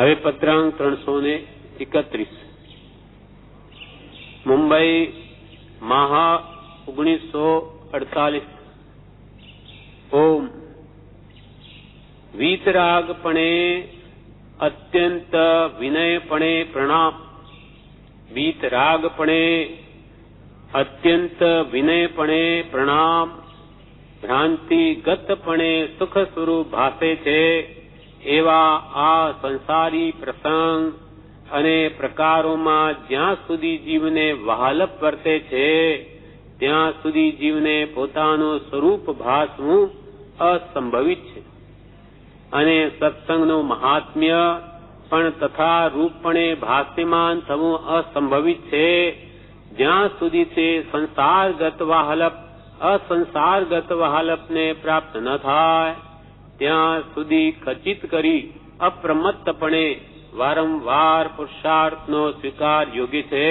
હવે પત્રાંક 331 મુંબઈ મહા 1948 ઓમ વીતરાગપણે અત્યંત વિનયપણે પ્રણામ વીતરાગપણે અત્યંત વિનયપણે પ્રણામ ભ્રાંતિગતપણે સુખ સ્વરૂપ ભાસે છે એવા આ સંસારી પ્રસંગ અને પ્રકારોમાં જ્યાં સુધી જીવને વહાલપ વર્તે છે ત્યાં સુધી જીવને પોતાનું સ્વરૂપ ભાસવું અસંભવિત છે અને સત્સંગનું મહાત્મ્ય પણ તથા રૂપપણે ભાસ્યમાન થવું અસંભવિત છે જ્યાં સુધી તે અસંસારગત વહાલપને પ્રાપ્ત ન થાય ત્યાં સુધી ખચિત કરી અપ્રમત્તપણે વારંવાર પુરુષાર્થનો સ્વીકાર યોગ્ય છે.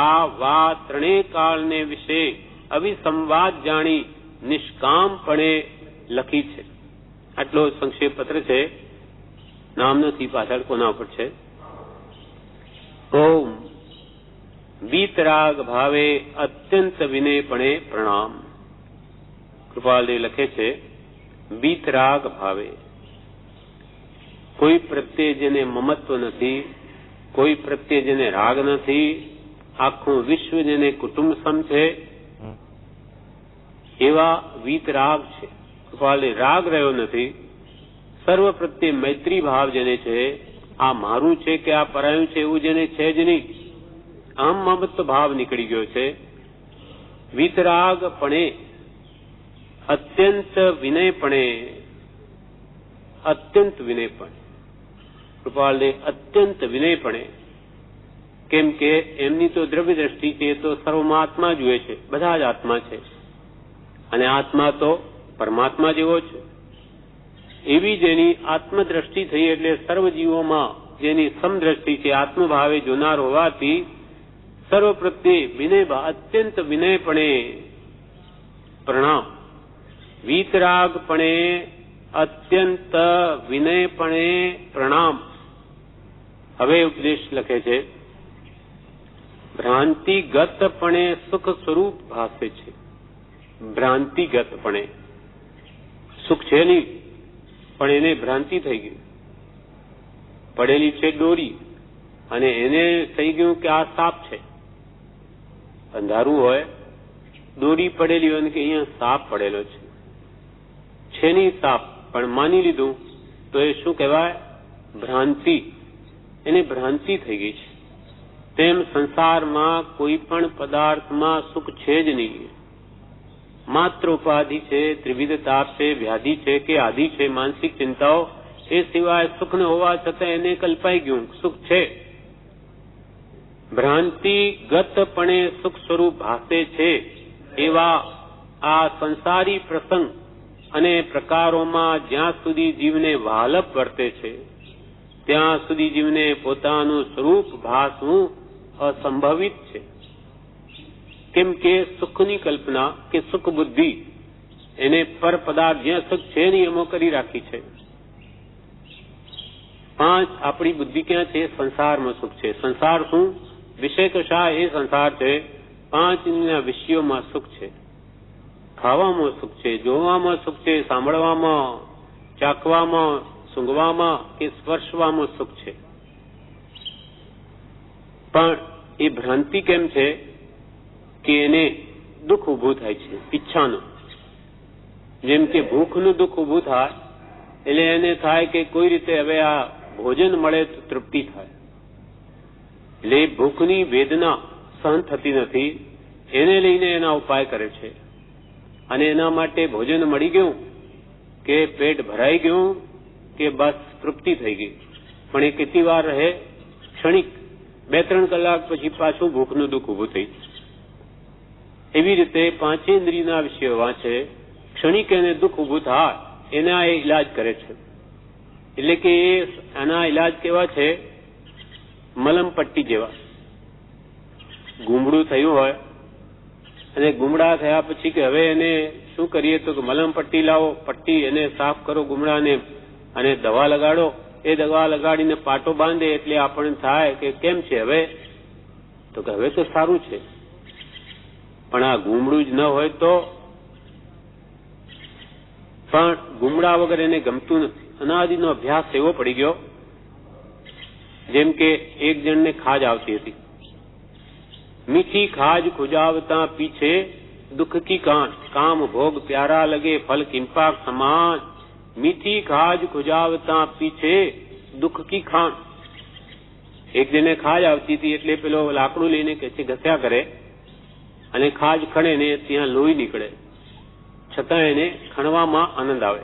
આ વાત ત્રણેય કાળને વિશે અવિસંવાદ જાણી નિષ્કામપણે લખી છે. આટલો સંક્ષેપ પત્ર છે. નામ નથી પાછળ કોના ઉપર છે. ઓમ વીતરાગ ભાવે અત્યંત વિનયપણે પ્રણામ. કૃપાલદેવ લખે છે વીતરાગ ભાવે. કોઈ પ્રત્યે જેને મમત્વ નથી, કોઈ પ્રત્યે જેને રાગ નથી, આખું વિશ્વ જેને કુટુંબ સમ છે એવા વીતરાગ છે. કૃપાલદેવ રાગ રહ્યો નથી. સર્વ પ્રત્યે મૈત્રી ભાવ જેને છે, આ મારું છે કે આ પરાયું છે એવું જેને છે જ નહીં, આમ મમત્વ ભાવ નીકળી ગયો છે. વીતરાગપણે અત્યંત વિનયપણે કૃપાલદેવ અત્યંત વિનયપણે, કેમ કે એમની તો દ્રવ્ય દ્રષ્ટિ છે તો સર્વમાં આત્મા જુએ છે, બધા જ આત્મા છે અને આત્મા તો પરમાત્મા જેવો છે. એવી જેની આત્મદ્રષ્ટિ થઈ એટલે સર્વ જીવોમાં જેની સમદ્રષ્ટિ છે, આત્મભાવે જોનાર હોવાથી સર્વ પ્રત્યે અત્યંત વિનયપણે પ્રણામ. વીતરાગપણે અત્યંત વિનયપણે પ્રણામ. હવે ઉપદેશ લખે છે ભ્રાંતિગતપણે સુખ સ્વરૂપ ભાસે છે. ભ્રાંતિગતપણે સુખ છે નહીં, પણ એને ભ્રાંતિ થઈ ગઈ. પડેલી છે દોરી અને એને થઈ ગયું કે આ સાપ છે. અંધારું હોય, દોરી પડેલી હોય કે અહીંયા સાપ પડેલો છે નહીં સાપ, પણ માની લીધું તો એ શું કહેવાય? ભ્રાંતિ. એને ભ્રાંતિ થઈ ગઈ છે. તેમ સંસારમાં કોઈ પણ પદાર્થમાં સુખ છે જ નહીં. માત્ર ઉપાધિ છે, ત્રિવિધ તાપ છે, વ્યાધિ છે કે આધિ છે, માનસિક ચિંતાઓ, એ સિવાય સુખ ન હોવા છતાં એને કલ્પાઈ ગયું સુખ છે. ભ્રાંતિગતપણે સુખ સ્વરૂપ ભાસે છે એવા આ સંસારી પ્રસંગ અને પ્રકારોમાં જ્યાં સુધી જીવને વહાલપ વર્તે છે ત્યાં સુધી જીવને પોતાનું સ્વરૂપ ભાસવું અસંભવિત છે. કેમ કે સુખની કલ્પના કે સુખ બુદ્ધિ એને પર પદાર્થ જ્યાં સુખ છે નહીં એમો કરી રાખી છે. 5 આપણી બુદ્ધિ ક્યાં છે? સંસારમાં સુખ છે. સંસાર શું? વિષય કશા એ સંસાર છે. 5 વિષયોમાં સુખ છે. ખાવામાં સુખ છે, જોવામાં સુખ છે, સાંભળવામાં, ચાખવામાં, સૂંઘવામાં કે સ્પર્શવામાં સુખ છે. પણ એ ભ્રાંતિ કેમ છે કે એને દુઃખ ઊભું થાય છે ઈચ્છાનું. જેમ કે ભૂખનું દુઃખ ઊભું થાય એટલે એને થાય કે કોઈ રીતે હવે આ ભોજન મળે તો તૃપ્તિ થાય. એટલે ભૂખની વેદના સહન થતી નથી, એને લઈને એના ઉપાય કરે છે. અને એના માટે ભોજન મળી ગયું કે પેટ ભરાઈ ગયું કે બસ તૃપ્તિ થઈ ગઈ, પણ એ કેટલી વાર રહે? ક્ષણિક. 2-3 કલાક પછી પાછું ભૂખનું દુઃખ ઊભું થઈ. એવી રીતે 5 ઇન્દ્રિયના વિષયો વાંચે, ક્ષણિક એને દુઃખ ઊભું થાય એના એ ઇલાજ કરે છે. એટલે કે આના ઇલાજ કેવા છે? મલમ પટ્ટી જેવા. ગુમડું થયું હોય અને ગુમડા થયા પછી કે હવે એને શું કરીએ તો કે મલમ પટ્ટી લાવો, પટ્ટી એને સાફ કરો ગુમડાને અને દવા લગાડો એ દવા લગાડીને પાટો બાંધે એટલે આપણને થાય કે કેમ છે હવે? તો કે હવે તો સારું છે. પણ આ ગુમડું જ ન હોય તો? પણ ગુમડા વગર એને ગમતું નથી. અનાદિનો અભ્યાસ એવો પડી ગયો, જેમ કે એક જણને ખાજ આવતી હતી. મીઠી ખાજ ખુજાવતા પીછે દુઃખ કી કાંચ, કામ ભોગ પ્યારા લગે ફલ કિંપાક સમાન. મીઠી ખાજ ખુજાવતા પીછે દુઃખ કી ખાંડ. એક જણે ખાજ આવતી હતી એટલે પેલો લાકડું લઈને કે છે ઘસ્યા કરે, અને ખાજ ખણે ને ત્યાં લોહી નીકળે, છતાં એને ખણવામાં આનંદ આવે.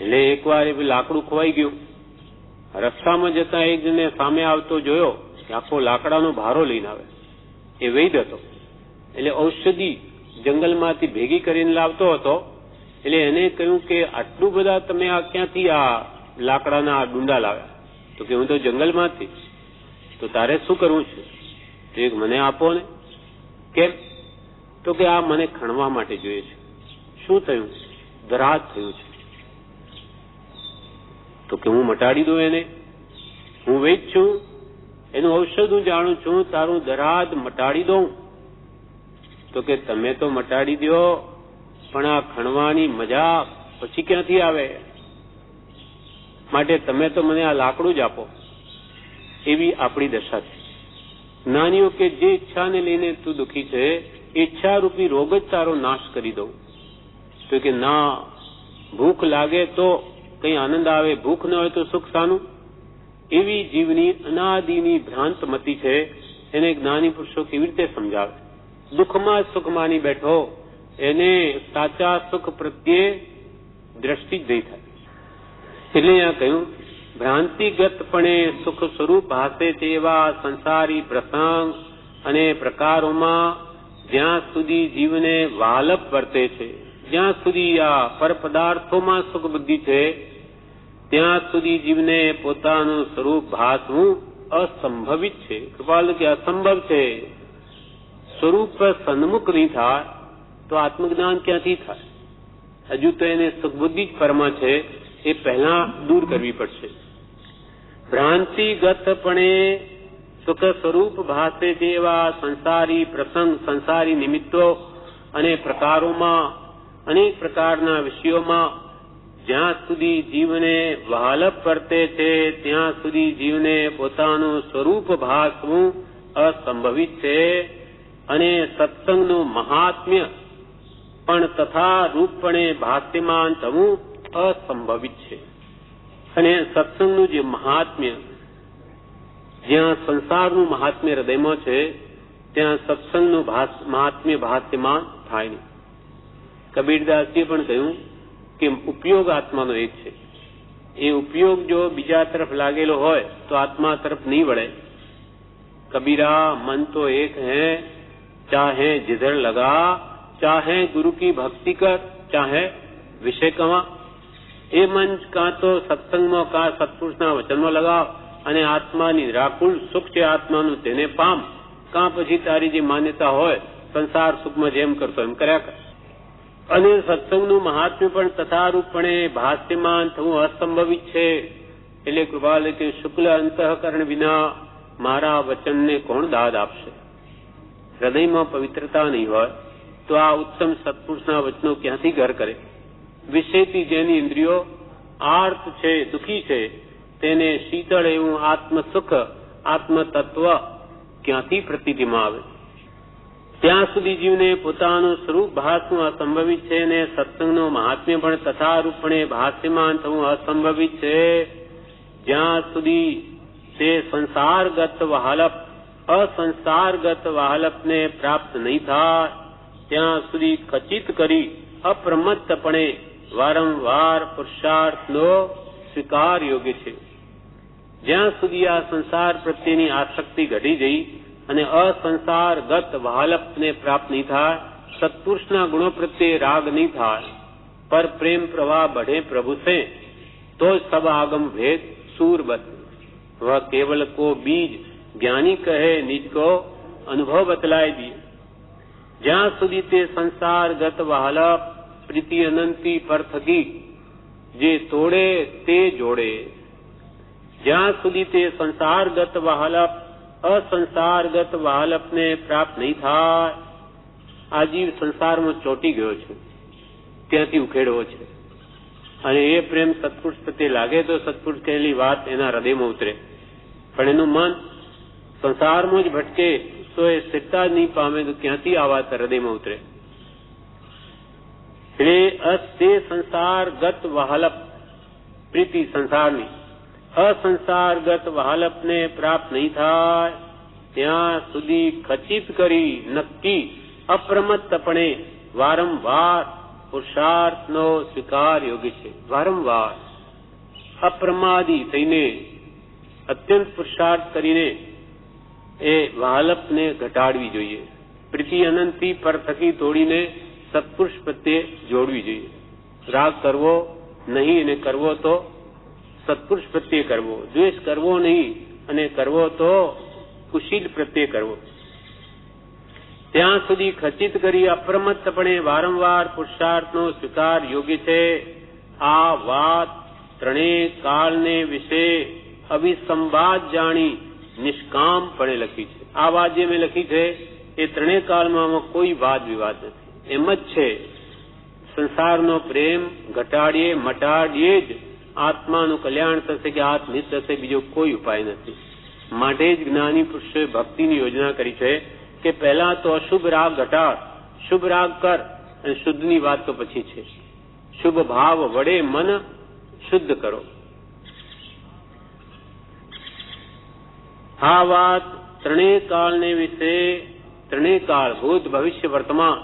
એટલે એકવાર એ લાકડું ખોવાઈ ગયું. રસ્તામાં જતા એક જણે સામે આવતો જોયો કે આખો લાકડાનો ભારો લઈને આવે. એ વૈદ હતો, એટલે ઔષધિ જંગલમાંથી ભેગી કરીને લાવતો હતો. એટલે એને કહ્યું કે આટલું બધા તમે આ ક્યાંથી આ લાકડાના ડુંડા લાવ્યા? તો કે હું તો જંગલમાંથી. તો તારે શું કરવું છે? તો એક મને આપો ને. કેમ? તો કે આ મને ખણવા માટે જોઈએ છે. શું થયું? દરાદ થયું છે. તો કે હું મટાડી દઉં એને, હું વૈદ છું, એનું ઔષધ હું જાણું છું, તારું દરાદ મટાડી દઉં. તો કે તમે તો મટાડી દો, પણ આ ખણવાની મજા પછી ક્યાંથી આવે? માટે તમે તો મને આ લાકડું જ આપો. એવી આપણી દશા છે. જ્ઞાનીઓ કે જે ઈચ્છાને લઈને તું દુઃખી છે, ઈચ્છા રૂપી રોગ જ તારો નાશ કરી દઉં. તો કે ના, ભૂખ લાગે તો કઈ આનંદ આવે, ભૂખ ન હોય તો સુખ શાનું? એવી જીવની અનાદિની ભ્રાંત મતિ છે. એને જ્ઞાની પુરુષો કેવી રીતે સમજાવે? દુઃખમાં સુખ માની બેઠો, એને સાચા સુખ પ્રત્યે દ્રષ્ટિ જ નહીં થાય. એટલે અહીંયા કહ્યું, ભ્રાંતિગતપણે સુખ સ્વરૂપ ભાસે તેવા સંસારી પ્રસંગ અને પ્રકારોમાં જ્યાં સુધી જીવને વાલપ વર્તે છે, જ્યાં સુધી આ પર પદાર્થોમાં સુખ બુદ્ધિ છે, ત્યાં સુધી જીવને પોતાનું સ્વરૂપ ભાસવું અસંભવિત છે. કૃપાલ કે અસંભવ છે. સ્વરૂપ સન્મુખ નહીં થાય તો આત્મજ્ઞાન ક્યાંથી થાય? હજુ તો એને સુખ બુદ્ધિ જ પરમા છે, એ પહેલા દૂર કરવી પડશે. ભ્રાંતિગતપણે સુખ સ્વરૂપ ભાસે જેવા સંસારી પ્રસંગ, સંસારી નિમિત્તો અને પ્રકારોમાં, અનેક પ્રકારના વિષયોમાં જ્યાં સુધી જીવને વાલપ વર્તે છે, ત્યાં સુધી જીવને પોતાનું સ્વરૂપ ભાસવું અસંભવિત છે. અને સત્સંગનું મહાત્મ્ય પણ તથા રૂપપણે ભાસ્યમાન થવું અસંભવિત છે. અને સત્સંગનું જે મહાત્મ્ય, જ્યાં સંસારનું મહાત્મ્ય હૃદયમાં છે, ત્યાં સત્સંગનું મહાત્મ્ય ભાસ્યમાન થાય નહીં. કબીરદાસજીએ પણ કહ્યું કે ઉપયોગ આત્માનો એક છે. એ ઉપયોગ જો બીજા તરફ લાગેલો હોય તો આત્મા તરફ નહીં વળે. કબીરા મન તો એક હૈ, ચાહે जिधर लगा, चाहे गुरु की भक्ति कर, चाहे विषय कमा. એ મન કાં તો સત્સંગમાં કાં સત્પુરુષના વચનમાં લગાવ અને આત્માની નિરાકુળ સુખ છે આત્માનું તેને પામ, કાં પછી તારી જે માન્યતા હોય સંસાર સુખમાં જેમ કરતો એમ કર્યા કર. અને સત્સંગનું મહાત્મ્ય પણ તથારૂપપણે ભાસ્યમાન થવું અસંભવિત છે. એટલે કૃપાલ કે શુક્લ અંતઃકરણ વિના મારા વચનને કોણ દાદ આપશે? હૃદયમાં પવિત્રતા નહીં હોય તો આ ઉત્તમ સત્પુરુષના વચનો ક્યાંથી ઘર કરે? વિષયથી જેની ઇન્દ્રિયો આર્ત છે, દુઃખી છે, તેને શીતળ એવું આત્મ સુખ, આત્મ તત્વ ક્યાંથી પ્રતીતિમાં આવે? ત્યાં સુધી જીવને પોતાનું સ્વરૂપ ભાસવું અસંભવિત છે, અને સત્સંગનું મહાત્મ્ય પણ તથારૂપપણે ભાસ્યમાન થવું અસંભવિત છે. જ્યાં સુધી તે સંસારગત વહાલપ, અસંસારગત વાહલપને પ્રાપ્ત નહીં થાય, ત્યાં સુધી ખચિત કરી અપ્રમત્તપણે વારંવાર પુરુષાર્થનો સ્વીકાર યોગ્ય છે. જ્યાં સુધી આ સંસાર પ્રત્યેની આસક્તિ ઘટી જઈ અને અસંસારગત વાહલપને પ્રાપ્ત નહીં થાય, સત્પુરુષના ગુણો પ્રત્યે રાગ નહીં થાય, પર પ્રેમ પ્રવાહ बढ़े प्रभु से, तो सब आगम भेद सूर बत. वह केवल को बीज જ્ઞાની કહે નિજ કો અનુભવ બતલાય દિએ. જ્યાં સુધી તે સંસારગત વાહલપ પ્રીતિ અનંતી પર થકી જે તોડે તે જોડે, જ્યાં સુધી તે સંસારગત વાહલપ અસંસારગત વાહલપને પ્રાપ્ત નહીં થાય, આ જીવ સંસારમાં ચોંટી ગયો છે, ત્યાંથી ઉખેડવો છે. અને એ પ્રેમ સત્પુરુષ પ્રત્યે લાગે તો સત્પુરુષ કહેલી વાત એના હૃદયમાં ઉતરે. પણ એનું મન સંસારમાં જ ભટકે તો એ સ્થિરતા જ નહીં પામે તો ક્યાંથી આ વાત હૃદયમાં ઉતરે? એટલે તે સંસારગત વાહલપ, પ્રીતિ સંસારની, અસંસારગત વાહલપને પ્રાપ્ત નહીં થાય ત્યાં સુધી ખચિત કરી નક્કી અપ્રમત્તપણે વારંવાર પુરુષાર્થનો સ્વીકાર યોગ્ય છે. વારંવાર અપ્રમાદી થઈને અત્યંત પુરુષાર્થ કરીને એ વાહલપને ઘટાડવી જોઈએ. પ્રીતિ અનંતથી પર થકી તોડીને સત્પુરુષ પ્રત્યે જોડવી જોઈએ. રાગ કરવો નહીં અને કરવો તો સત્પુરુષ પ્રત્યે કરવો, દ્વેષ કરવો નહીં અને કરવો તો કુશીલ પ્રત્યે કરવો. ત્યાં સુધી ખચિત કરી અપ્રમત્તપણે વારંવાર પુરુષાર્થનો સ્વીકાર યોગ્ય છે. આ વાત ત્રણેય કાળને વિશે અવિસંવાદ જાણી નિષ્કામપણે લખી છે. આ વાત જે મેં લખી છે એ ત્રણેય કાળમાં કોઈ વાદ વિવાદ નથી. એમ જ છે, સંસારનો પ્રેમ ઘટાડીએ મટાડીએ જ આત્માનું કલ્યાણ થશે કે આત્મહિત થશે, બીજો કોઈ ઉપાય નથી. માટે જ જ્ઞાની પુરુષોએ ભક્તિની યોજના કરી છે કે પહેલા તો અશુભ રાગ ઘટાડ, શુભ રાગ કર, અને શુદ્ધની વાત તો પછી છે. શુભ ભાવ વડે મન શુદ્ધ કરો. આ વાત ત્રણેય કાળને વિશે, ત્રણેય કાળ ભૂત ભવિષ્ય વર્તમાન,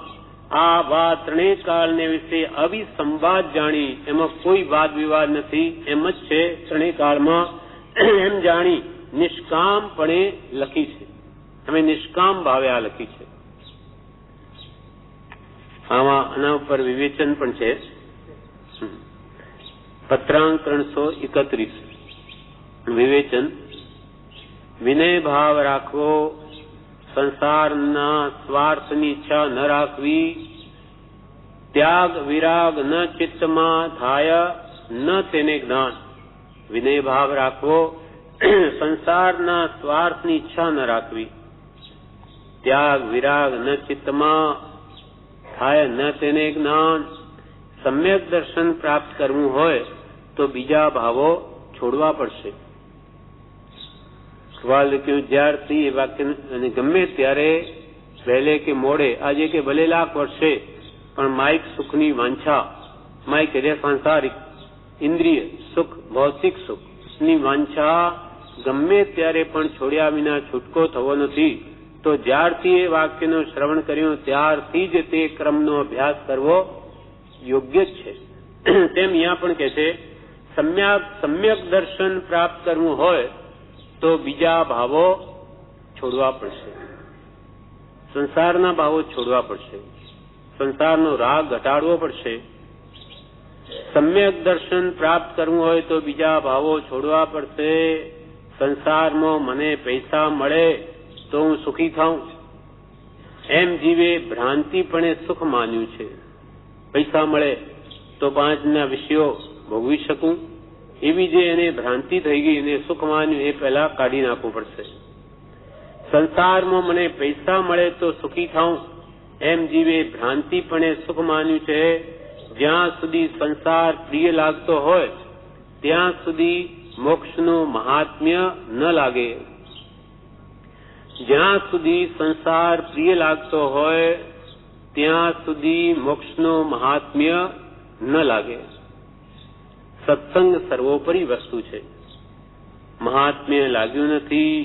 આ વાત ત્રણેય કાળને વિશે અવિસંવાદ જાણી, એમાં કોઈ વાદ વિવાદ નથી, એમ જ છે ત્રણેય કાળમાં એમ જાણી નિષ્કામપણે લખી છે. અમે નિષ્કામ ભાવે આ લખી છે. આના ઉપર વિવેચન પણ છે. પત્રાંક 331 વિવેચન. વિનય ભાવ રાખવો, સંસારના સ્વાર્થની ઈચ્છા ન રાખવી, ત્યાગ વિરાગ ન ચિત્તમાં થાય ન તેને જ્ઞાન. વિનય ભાવ રાખવો, સંસારના સ્વાર્થની ઈચ્છા ન રાખવી, ત્યાગ વિરાગ ન ચિત્તમાં થાય ન તેને જ્ઞાન. સમ્યક દર્શન પ્રાપ્ત કરવું હોય તો બીજા ભાવો છોડવા પડશે. સવાલ લખ્યું, જ્યારથી એ વાક્ય અને ગમે ત્યારે વહેલે કે મોડે, આજે કે ભલે લાખ વર્ષે, પણ માઇક સુખની વાંછા, માઇક એટલે સાંસારિક ઇન્દ્રિય સુખ, ભૌતિક સુખની વાંછા ગમે ત્યારે પણ છોડ્યા વિના છૂટકો થવો નથી. તો જ્યારથી એ વાક્યનું શ્રવણ કર્યું ત્યારથી જ તે ક્રમનો અભ્યાસ કરવો યોગ્ય જ છે. તેમ અહીંયા પણ કહે છે, સમ્યક દર્શન પ્રાપ્ત કરવું હોય તો બીજા ભાવો છોડવા પડશે, સંસારના ભાવો છોડવા પડશે, સંસારનો રાગ ઘટાડવો પડશે. સમ્યક દર્શન પ્રાપ્ત કરવું હોય તો બીજા ભાવો છોડવા પડશે. સંસારમાં મને પૈસા મળે તો હું સુખી થાઉં, એમ જીવે ભ્રાંતિપણે સુખ માન્યું છે. પૈસા મળે તો પાંચના વિષયો ભોગવી શકું, એવી જે એને ભ્રાંતિ થઈ ગઈ, એને સુખ માન્યું, એ પહેલા કાઢી નાખવું પડશે. સંસારમાં મને પૈસા મળે તો સુખી થાઉં, એમ જીવે ભ્રાંતિપણે સુખ માન્યું છે. જ્યાં સુધી સંસાર પ્રિય લાગતો હોય ત્યાં સુધી મોક્ષનું મહાત્મ્ય ન લાગે. જ્યાં સુધી સંસાર પ્રિય લાગતો હોય ત્યાં સુધી મોક્ષનું મહાત્મ્ય ન લાગે. સત્સંગ સર્વોપરી વસ્તુ છે. મહાત્મ્ય લાગ્યું નથી.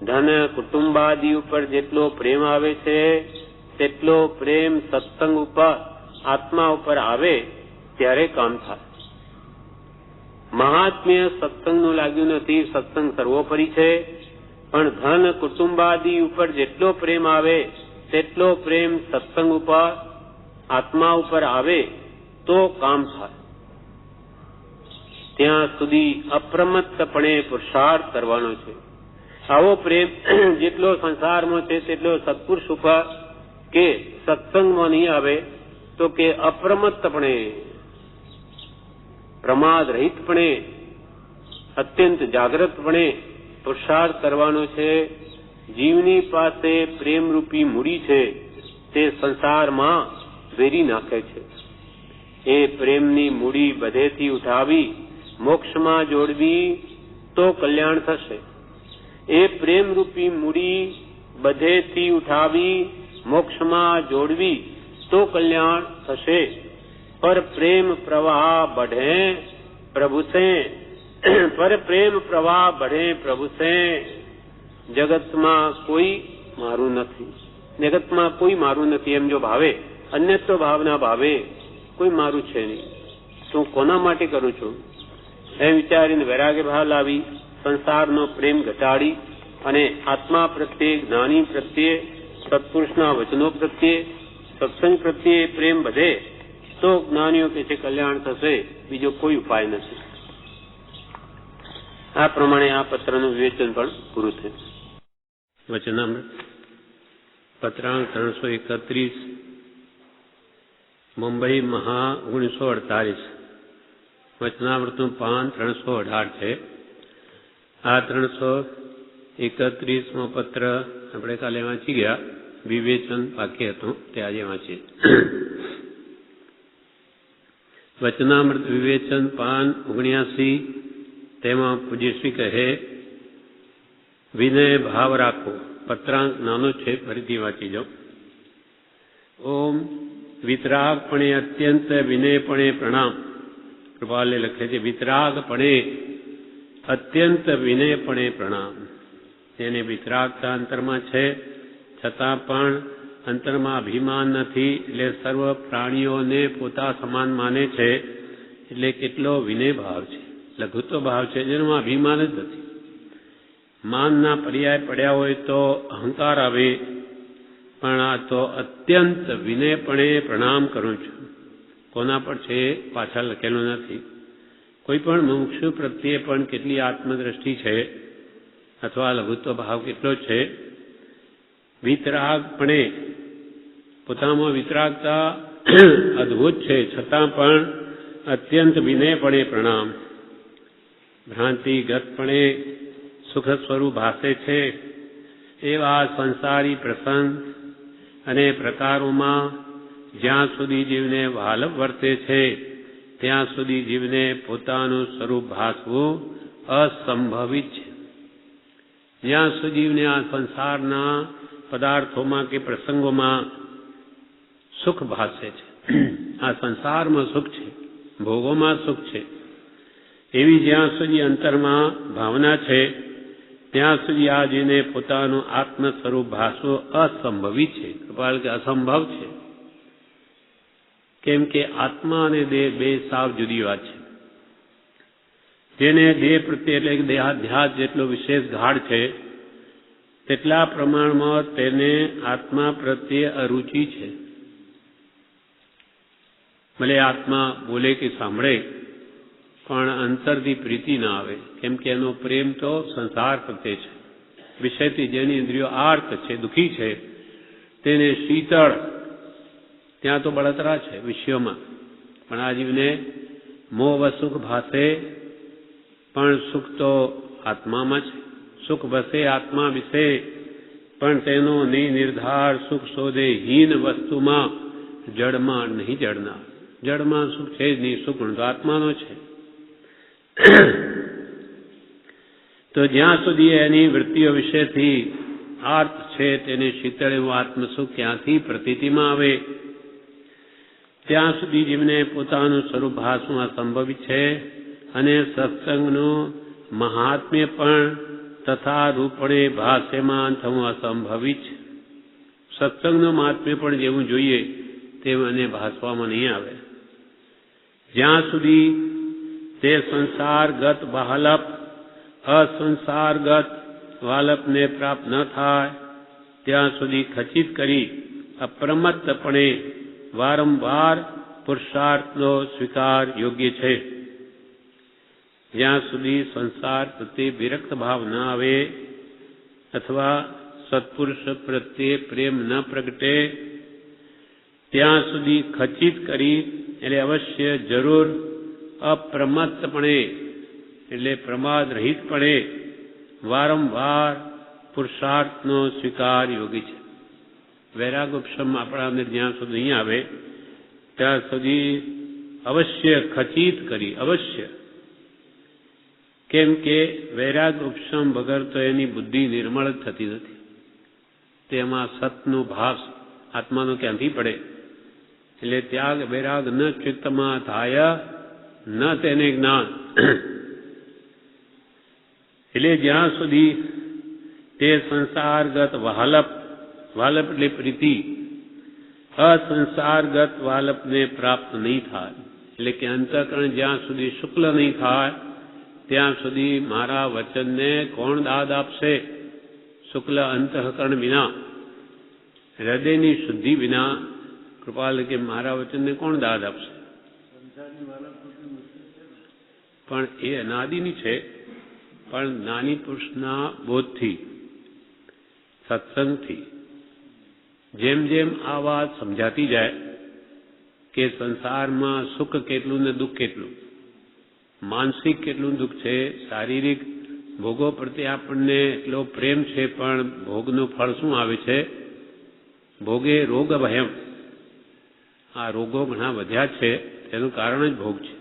ધન કુટુંબાદી ઉપર જેટલો પ્રેમ આવે છે તેટલો પ્રેમ સત્સંગ ઉપર, આત્મા ઉપર આવે ત્યારે કામ થાય. મહાત્મ્ય સત્સંગનું લાગ્યું નથી. સત્સંગ સર્વોપરી છે, પણ ધન કુટુંબાદી ઉપર જેટલો પ્રેમ આવે તેટલો પ્રેમ સત્સંગ ઉપર, આત્મા ઉપર આવે તો કામ થાય. ત્યાં સુધી અપ્રમત્તપણે પુરુષાર્થ કરવાનો છે. આવો પ્રેમ જેટલો સંસારમાં છે તેટલો સત્પુરુષ ઉપર કે સત્સંગમાં નહીં આવે તો કે અપ્રમત્તપણે, પ્રમાદ રહિતપણે અત્યંત જાગ્રતપણે પુરુષાર્થ કરવાનો છે. જીવની પાસે પ્રેમરૂપી મૂડી છે, તે સંસારમાં વેરી નાખે છે. એ પ્રેમની મૂડી બધેથી ઉઠાવી મોક્ષમાં જોડવી તો કલ્યાણ થશે. એ પ્રેમરૂપી મૂડી બધેથી ઉઠાવી મોક્ષમાં જોડવી તો કલ્યાણ થશે. પર પ્રેમ પ્રવાહ बढ़े प्रभु से, पर प्रेम प्रवाह बढ़े प्रभु से. જગતમાં કોઈ મારું નથી, જગતમાં કોઈ મારું નથી એમ જો ભાવે, અન્યત્વ ભાવના ભાવે કોઈ મારું છે નહીં, હું કોના માટે કરું છું એમ વિચારીને વૈરાગ્ય ભાવ લાવી સંસારનો પ્રેમ ઘટાડી અને આત્મા પ્રત્યે, જ્ઞાની પ્રત્યે, સત્પુરુષના વચનો પ્રત્યે, સત્સંગ પ્રત્યે પ્રેમ વધે તો જ્ઞાનીઓ કે છે કલ્યાણ થશે, બીજો કોઈ ઉપાય નથી. આ પ્રમાણે આ પત્રનું વિવેચન પણ પૂરું થયું. વચનામૃત પત્રાંક 331 મુંબઈ મહા 1948. વચનામૃતનું પાન 318 છે. આ 331મો પત્ર આપણે કાલે વાંચી ગયા. વિવેચન બાકી હતું તે આજે વાંચીએ. વચનામૃત વિવેચન પાન 79. તેમાં પૂજ્યશ્રી કહે, વિનય ભાવ રાખો. પત્રાંક નાનો છે, ફરીથી વાંચી જાઓ. ઓમ વિતરાગપણે અત્યંત વિનયપણે પ્રણામ. કૃપાલે લખે છે વિતરાગપણે અત્યંત વિનયપણે પ્રણામ. તેને વિતરાગતા અંતરમાં છે, છતાં પણ અંતરમાં અભિમાન નથી, એટલે સર્વ પ્રાણીઓને પોતા સમાન માને છે. એટલે કેટલો વિનય ભાવ છે, લઘુત્વ ભાવ છે, જેનામાં અભિમાન જ નથી. માનના પર્યાય પડ્યા હોય તો અહંકાર આવે, પણ આ તો અત્યંત વિનયપણે પ્રણામ કરું છું. કોના પર છે પાછળ લખેલું નથી. કોઈ પણ મુમુક્ષુ પ્રત્યે પણ કેટલી આત્મદ્રષ્ટિ છે અથવા લઘુત્વ ભાવ કેટલો છે. વિતરાગપણે પોતામાં વિતરાગતા અદભુત છે, છતાં પણ અત્યંત વિનયપણે પ્રણામ. ભ્રાંતિગતપણે સુખ સ્વરૂપ ભાસે છે એવા સંસારી પ્રસંગ અને પ્રકારોમાં જ્યાં સુધી જીવને વાલપ વર્તે છે ત્યાં સુધી જીવને પોતાનું સ્વરૂપ ભાસવું અસંભવિત છે. જ્યાં સુધી જીવને આ સંસારના પદાર્થોમાં કે પ્રસંગોમાં સુખ ભાસે છે, આ સંસારમાં સુખ છે, ભોગોમાં સુખ છે, એવી જ્યાં સુધી અંતરમાં ભાવના છે ત્યાં સુધી આ જીવને પોતાનું આત્મ સ્વરૂપ ભાસવું અસંભવિત છે. કૃપાલ કે અસંભવ છે. કેમ કે આત્મા અને દેહ બે સાવ જુદી વાત છે. જેને દેહ પ્રત્યે એટલે કે દેહાધ્યાસ જેટલો વિશેષ ગાઢ છે તેટલા પ્રમાણમાં તેને આત્મા પ્રત્યે અરુચિ છે. ભલે આત્મા બોલે કે સાંભળે પણ અંતરથી પ્રીતિ ના આવે, કેમ કે એનો પ્રેમ તો સંસાર પ્રત્યે છે. વિષયથી જેની ઇન્દ્રિયો આર્ત છે, દુઃખી છે, તેને શીતળ, ત્યાં તો બળતરા છે વિષયોમાં, પણ આ જીવને મોહ વ સુખ ભાસે, પણ સુખ તો આત્મામાં છે. સુખ વસે આત્મા વિશે, પણ તેનો નિર્ધાર સુખ શોધે હીન વસ્તુમાં, જડમાં નહીં જડના. જડમાં સુખ છે જ નહીં, સુખ તો આત્માનો છે. તો જ્યાં સુધી એની વૃત્તિઓ વિશેથી આર્ત છે તેને શીતળ એવું આત્મસુખ ક્યાંથી પ્રતીતિમાં આવે ત્યાં સુધી જીવને પોતાનું સ્વરૂપ ભાસવું અસંભવિત છે. અને સત્સંગનું મહાત્મ્ય પણ તથા રૂપણે ભાષ્યમાન થવું અસંભવિત છે. સત્સંગનું મહાત્મ્ય પણ જેવું જોઈએ તેવું એને ભાસવામાં નહીં આવે. જ્યાં સુધી તે સંસારગત વાલપ અસંસારગત વાલપને પ્રાપ્ત ન થાય ત્યાં સુધી ખચિત કરી અપ્રમત્તપણે વારંવાર પુરુષાર્થનો સ્વીકાર યોગ્ય છે. જ્યાં સુધી સંસાર પ્રત્યે વિરક્ત ભાવ ન આવે અથવા સત્પુરુષ પ્રત્યે પ્રેમ ન પ્રગટે ત્યાં સુધી ખચિત કરી એટલે અવશ્ય જરૂર અપ્રમત્તપણે એટલે પ્રમાદ રહિતપણે વારંવાર પુરુષાર્થનો સ્વીકાર યોગી છે. વૈરાગ ઉપશમ આપણા અંદર જ્યાં સુધી નહીં આવે ત્યાં સુધી અવશ્ય ખચિત કરી, અવશ્ય. કેમ કે વૈરાગ ઉપશમ વગર તો એની બુદ્ધિ નિર્મળ જ થતી નથી. તેમાં સતનો ભાસ આત્માનો ક્યાંથી પડે? એટલે ત્યાગ વૈરાગ ન ચિત્તમાં થાય ન તેને જ્ઞાન. એટલે જ્યાં સુધી તે સંસારગત વાલપ, વાલપ એટલે પ્રીતિ, અસંસારગત વાલપને પ્રાપ્ત નહીં થાય, એટલે કે અંતઃકરણ જ્યાં સુધી શુક્લ નહીં થાય ત્યાં સુધી મારા વચનને કોણ દાદ આપશે? શુક્લ અંતઃકરણ વિના, હૃદયની શુદ્ધિ વિના કૃપાલ કે મારા વચનને કોણ દાદ આપશે? પણ એ અનાદિની છે. પણ જ્ઞાની પુરુષના બોધથી, સત્સંગથી જેમ જેમ આ વાત સમજાતી જાય કે સંસારમાં સુખ કેટલું ને દુઃખ કેટલું, માનસિક કેટલું દુઃખ છે, શારીરિક ભોગો પ્રત્યે આપણને એટલો પ્રેમ છે, પણ ભોગનું ફળ શું આવે છે? ભોગે રોગ ભયમ. આ રોગો ઘણા વધ્યા છે, તેનું કારણ જ ભોગ છે.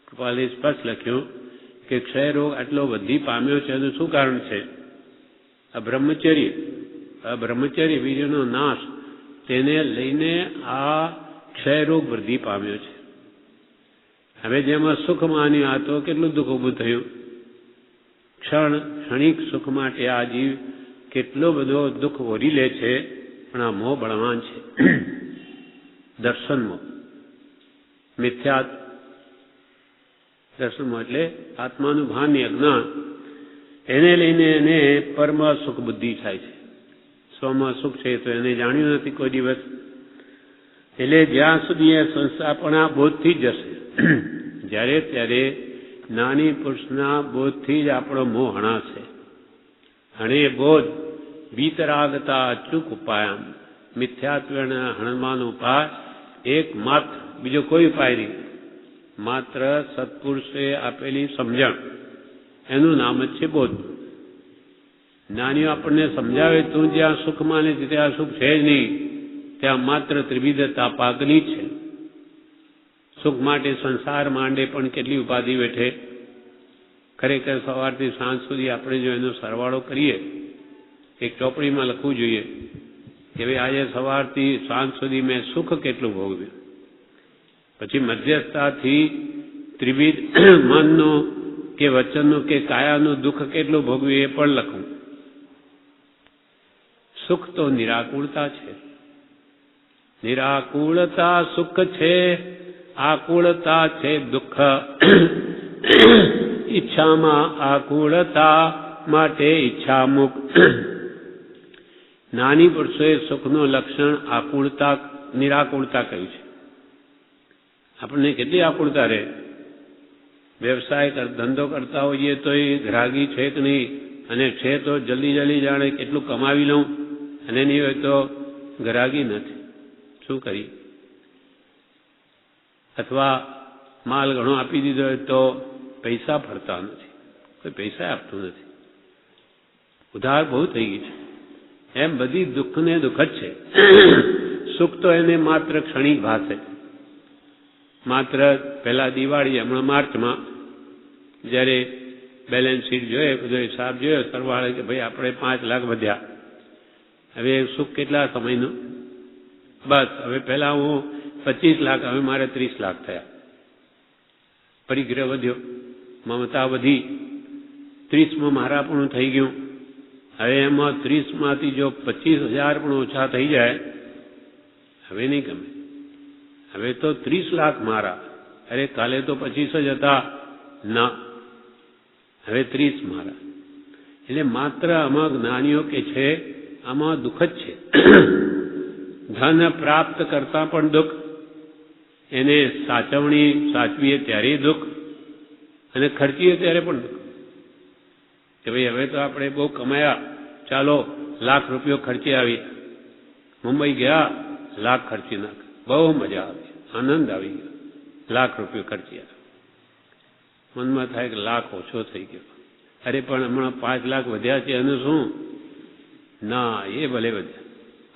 કૃપાલે સ્પષ્ટ લખ્યું કે ક્ષય રોગ આટલો વધી પામ્યો છે, એનું શું કારણ છે? આ બ્રહ્મચર્ય, બ્રહ્મચર્ય વીર્યનો નાશ, તેને લઈને આ ક્ષય રોગ વૃદ્ધિ પામ્યો છે. હવે જેમાં સુખ માન્યું આ તો કેટલું દુઃખ ઊભું થયું. ક્ષણિક સુખ માટે આ જીવ કેટલો બધો દુઃખ ઓરી લે છે, પણ આ મોહ બળવાન છે. દર્શન મોહ, મિથ્યા દર્શન મોહ એટલે આત્માનું ભાન ની અજ્ઞાન, એને લઈને એને પરમ સુખ બુદ્ધિ થાય છે. સ્વમાં સુખ છે તો એને જાણ્યું નથી કોઈ દિવસ. એટલે જ્યાં સુધી એ સંસારપણા બોધથી જ જશે, જ્યારે ત્યારે જ્ઞાની પુરુષના બોધથી જ આપણો મોહ હણાશે. હણે બોધ વીતરાગતા અચૂક ઉપાયમ. મિથ્યાત્વના હણવાનો ઉપાય એક માત્ર, બીજો કોઈ ઉપાય નહીં, માત્ર સત્પુરુષે આપેલી સમજણ, એનું નામ જ છે બોધ. જ્ઞાનીઓ આપણને સમજાવે તું જ્યાં સુખ માને છે ત્યાં સુખ છે જ નહીં, ત્યાં માત્ર ત્રિવિધતા પાકની છે. સુખ માટે સંસાર માંડે પણ કેટલી ઉપાધિ બેઠે. ખરેખર સવારથી સાંજ સુધી આપણે જો એનો સરવાળો કરીએ, એક ચોપડીમાં લખવું જોઈએ કે ભાઈ આજે સવારથી સાંજ સુધી મેં સુખ કેટલું ભોગવ્યું. પછી મધ્યસ્થતાથી ત્રિવિધ મનનું કે વચનનું કે કાયાનું દુઃખ કેટલું ભોગવ્યું એ પણ લખવું. સુખ તો નિરાકુળતા છે. નિરાકુળતા સુખ છે, આકુળતા છે દુઃખ. ઈચ્છામાં આકુળતા માટે ઈચ્છા મુક્ત. નાની પુરુષોએ સુખનું લક્ષણ આકુળતા, નિરાકુળતા કહ્યું છે. આપણને કેટલી આકુળતા રહે. વ્યવસાય ધંધો કરતા હોઈએ તો એ ગ્રાહકી છે કે નહીં, અને છે તો જલ્દી જલ્દી જાણે કેટલું કમાવી લઉં, અને નહીં હોય તો ગ્રાહકી નથી, શું કરી? અથવા માલ ઘણો આપી દીધો હોય તો પૈસા ફરતા નથી, કોઈ પૈસા આપતું નથી, ઉધાર બહુ થઈ ગઈ છે. એમ બધી દુઃખને દુઃખ જ છે. સુખ તો એને માત્ર ક્ષણિક ભાષે. માત્ર પહેલા દિવાળી, હમણાં માર્ચમાં જ્યારે બેલેન્સ શીટ જોઈએ, બધો હિસાબ જોયો, સરવાળે કે ભાઈ આપણે 5 લાખ વધ્યા. હવે સુખ કેટલા સમયનું? બસ હવે પહેલા હું 25 લાખ, હવે મારે 30 લાખ થયા. પરિગ્રહ વધ્યો, મમતા વધી, 30માં મારાપણું થઈ ગયું. હવે એમાં 30માંથી જો 25,000 પણ ઓછા થઈ જાય, હવે નહીં ગમે. હવે તો 30 લાખ મારા. અરે કાલે તો 25 જ હતા, ના હવે 30 મારા. એટલે માત્ર આમાં જ્ઞાનીઓ કે છે આમાં દુઃખ જ છે. ધન પ્રાપ્ત કરતા પણ દુઃખ, એને સાચવીએ ત્યારે દુઃખ, અને ખર્ચીએ ત્યારે પણ દુઃખ. કે ભાઈ હવે તો આપણે બહુ કમાયા, ચાલો ₹1,00,000 ખર્ચી આવી. મુંબઈ ગયા, લાખ ખર્ચી નાખ, બહુ મજા આવી, આનંદ આવી ગયો, ₹1,00,000 ખર્ચી આવ્યા. મનમાં થાય કે લાખ ઓછો થઈ ગયો, અરે પણ હમણાં 5 લાખ વધ્યા છે એનું શું? ના, એ ભલે વધ્યા,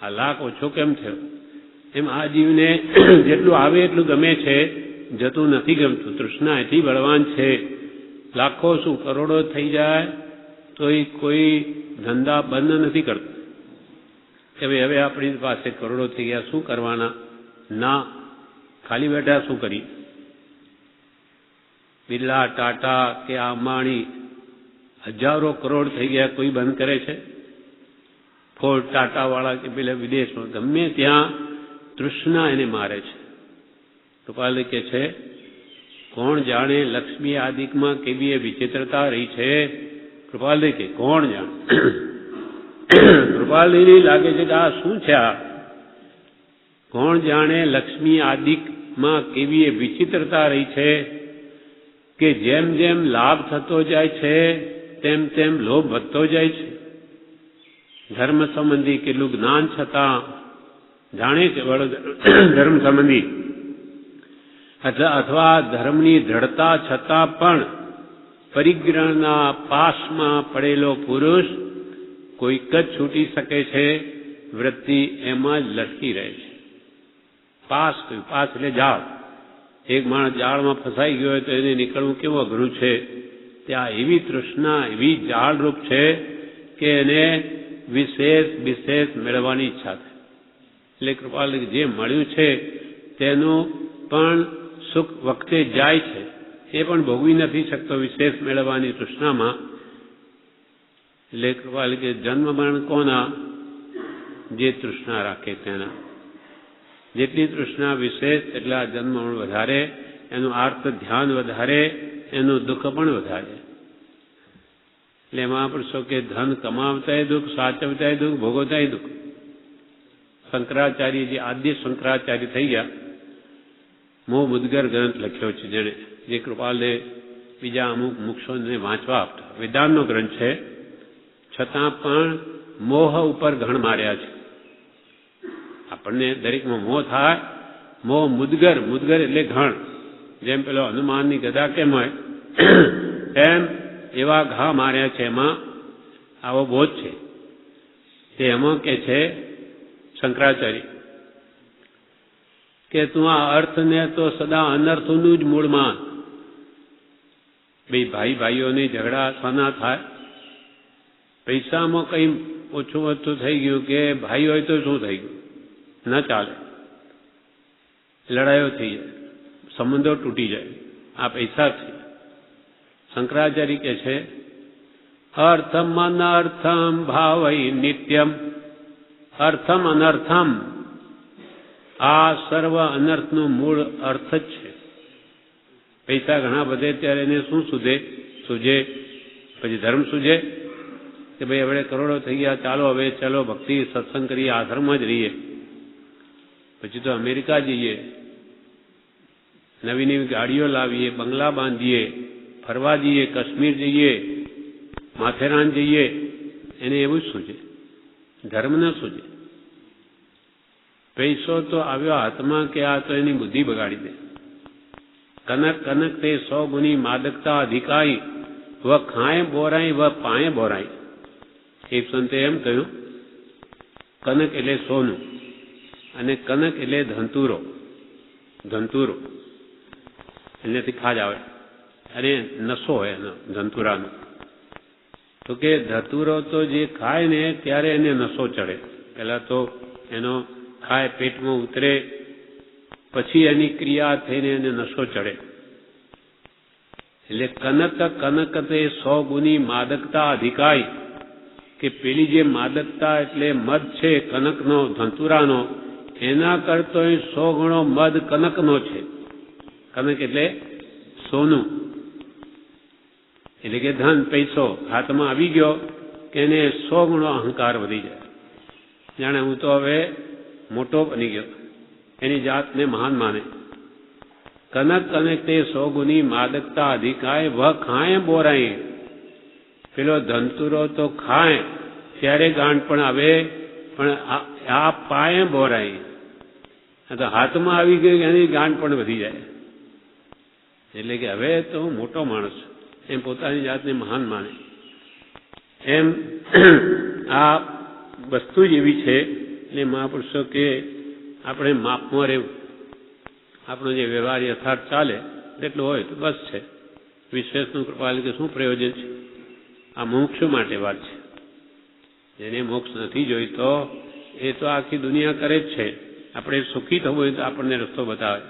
આ લાખ ઓછો કેમ થયો? એમ આ જીવને જેટલું આવે એટલું ગમે છે, જતું નથી ગમતું. તૃષ્ણા એટલી બળવાન છે, લાખો શું કરોડો થઈ જાય તો એ કોઈ ધંધા બંધ નથી કરતો કે ભાઈ હવે આપણી પાસે કરોડો થઈ ગયા, શું કરવાના? ના, ખાલી બેઠા શું કરી? બિરલા, ટાટા કે અંબાણી હજારો કરોડ થઈ ગયા, કોઈ બંધ કરે છે? ફોર્ડ, ટાટા વાળા કે પેલા વિદેશમાં ગમે ત્યાં તૃષ્ણા એને મારે છે. કૃપાલ કે છે, કોણ જાણે લક્ષ્મી આદિકમાં કેવી એ વિચિત્રતા રહી છે. કૃપાલ કે કોણ જાણે? કૃપાલની લાગે છે કે આ શું છે? આ કોણ જાણે લક્ષ્મી આદિકમાં કેવી એ વિચિત્રતા રહી છે કે જેમ જેમ લાભ થતો જાય છે તેમ તેમ લોભ વધતો જાય છે. ધર્મ સંબંધી કેટલું જ્ઞાન છતાં જાણે છે ધર્મ સંબંધી અથવા ધર્મની દ્રઢતા છતાં પણ પરિગ્રહના પાસમાં પડેલો પુરુષ કોઈક જ છૂટી શકે છે. વૃત્તિ એમાં જ લટકી રહે છે. પાસ એટલે જાળ. એક માણસ જાળમાં ફસાઈ ગયો હોય તો એને નીકળવું કેવું અઘરું છે. ત્યાં એવી તૃષ્ણા, એવી જાળરૂપ છે કે એને વિશેષ મેળવવાની ઈચ્છા થાય. એટલે કૃપાલ જે મળ્યું છે તેનું પણ સુખ વખતે જાય છે, એ પણ ભોગવી નથી શકતો વિશેષ મેળવવાની તૃષ્ણામાં. એટલે કૃપાલ કે જન્મ મરણ કોના? જે તૃષ્ણા રાખે તેના. જેટલી તૃષ્ણા વિશેષ એટલા જન્મ મરણ વધારે, એનું આર્ત ધ્યાન વધારે, એનું દુઃખ પણ વધારે. એટલે એમાં પણ શું કે ધન કમાવતાય દુઃખ, સાચવતાય દુઃખ, ભોગવતાય દુઃખ. શંકરાચાર્ય જે આદ્ય શંકરાચાર્ય થઈ ગયા, મોહ મુદ્ગર ગ્રંથ લખ્યો છે જેણે, જે કૃપાલે બીજા અમુક મુક્ષોને વાંચવા આપતા. વેદાંતનો ગ્રંથ છે, છતાં પણ મોહ ઉપર ઘણ માર્યા છે. આપણને દરેકમાં મોહ થાય. મોહ મુદ્ગર એટલે ઘણ. જેમ પેલો હનુમાનની ગદા કેમ હોય એમ એવા ઘા માર્યા છે. એમાં આવો બોધ છે. તે એમાં કે છે શંકરાચાર્ય કે તું આ અર્થને તો સદા અનર્થનું જ મૂળ માન. ભાઈઓને ઝઘડા શાના થાય? પૈસામાં કઈ ઓછું વધતું થઈ ગયું કે ભાઈ હોય તો શું થઈ ગયું? ન ચાલે, લડાઈઓ થઈ જાય, સંબંધો તૂટી જાય. આ પૈસાથી. શંકરાચાર્ય કે છે અર્થમ અનર્થમ ભાવૈ નિત્યમ. અર્થમ અનર્થમ, આ સર્વ અનર્થનું મૂળ અર્થ જ છે. પૈસા ઘણા વધે ત્યારે એને શું સૂજે? પછી ધર્મ સૂજે કે ભાઈ હવે કરોડો થઈ ગયા, ચાલો હવે ચલો ભક્તિ સત્સંગ કરીએ, આશ્રમમાં જ રહીએ. પછી તો અમેરિકા જઈએ, નવી નવી ગાડીઓ લાવીએ, બંગલા બાંધીએ, ફરવા જઈએ, કાશ્મીર જઈએ, માથેરાન જઈએ. એને એવું જ સૂજે, ધર્મ ન સૂજે. પૈસો તો આવ્યો હાથમાં કે આ તો એની બુદ્ધિ બગાડી દે. કનક કનક તે 100 ગુની માદકતા અધિકાઈ, વ ખાય બોરાઈ વ પાએ બોરાઈ. એક સંતે એમ કહ્યું, કનક એટલે સોનું અને કનક એટલે ધંતુરો. એનાથી ખાજ આવે અને નશો હોય એનો ધંતુરાનો. તો કે ધતુરો તો જે ખાય ને ત્યારે એને નશો ચડે. પહેલા તો એનો ખાય, પેટમાં ઉતરે, પછી એની ક્રિયા થઈને એને નશો ચડે. એટલે કનક કનક તે 100 ગુની માદકતા અધિકાઈ, કે પેલી જે માદકતા એટલે મદ છે કનકનો, ધંતુરાનો, એના કરતો 100 ગણો મદ કનકનો છે. કનક એટલે સોનું, એટલે કે ધન, પૈસો હાથમાં આવી ગયો કે એને 100 ગણો અહંકાર વધી જાય. જાણે હું તો હવે મોટો બની ગયો, એની જાતને મહાન માને. કનક કનક તે 100 ગુની માદકતા અધિકાય, વ ખાય બોરાય. પેલો ધંતુરો તો ખાય ત્યારે ગાંઠ પણ આવે, પણ આ પાએ બોરાય, તો હાથમાં આવી ગયું એની ગાંઠ પણ વધી જાય. એટલે કે હવે તો હું મોટો માણસ છું, એમ પોતાની જાતને મહાન માને. એમ આ વસ્તુ જ એવી છે. એટલે મહાપુરુષો કે આપણે માપમાં રહેવું, આપણો જે વ્યવહાર યથાર્થ ચાલે તેટલું હોય તો બસ છે. વિશેષનું કૃપા કે શું પ્રયોજન છે? આ મોક્ષ માટે વાત છે. જેને મોક્ષ નથી જોઈતો એ તો આખી દુનિયા કરે જ છે. આપણે સુખી થવું હોય તો આપણને રસ્તો બતાવે.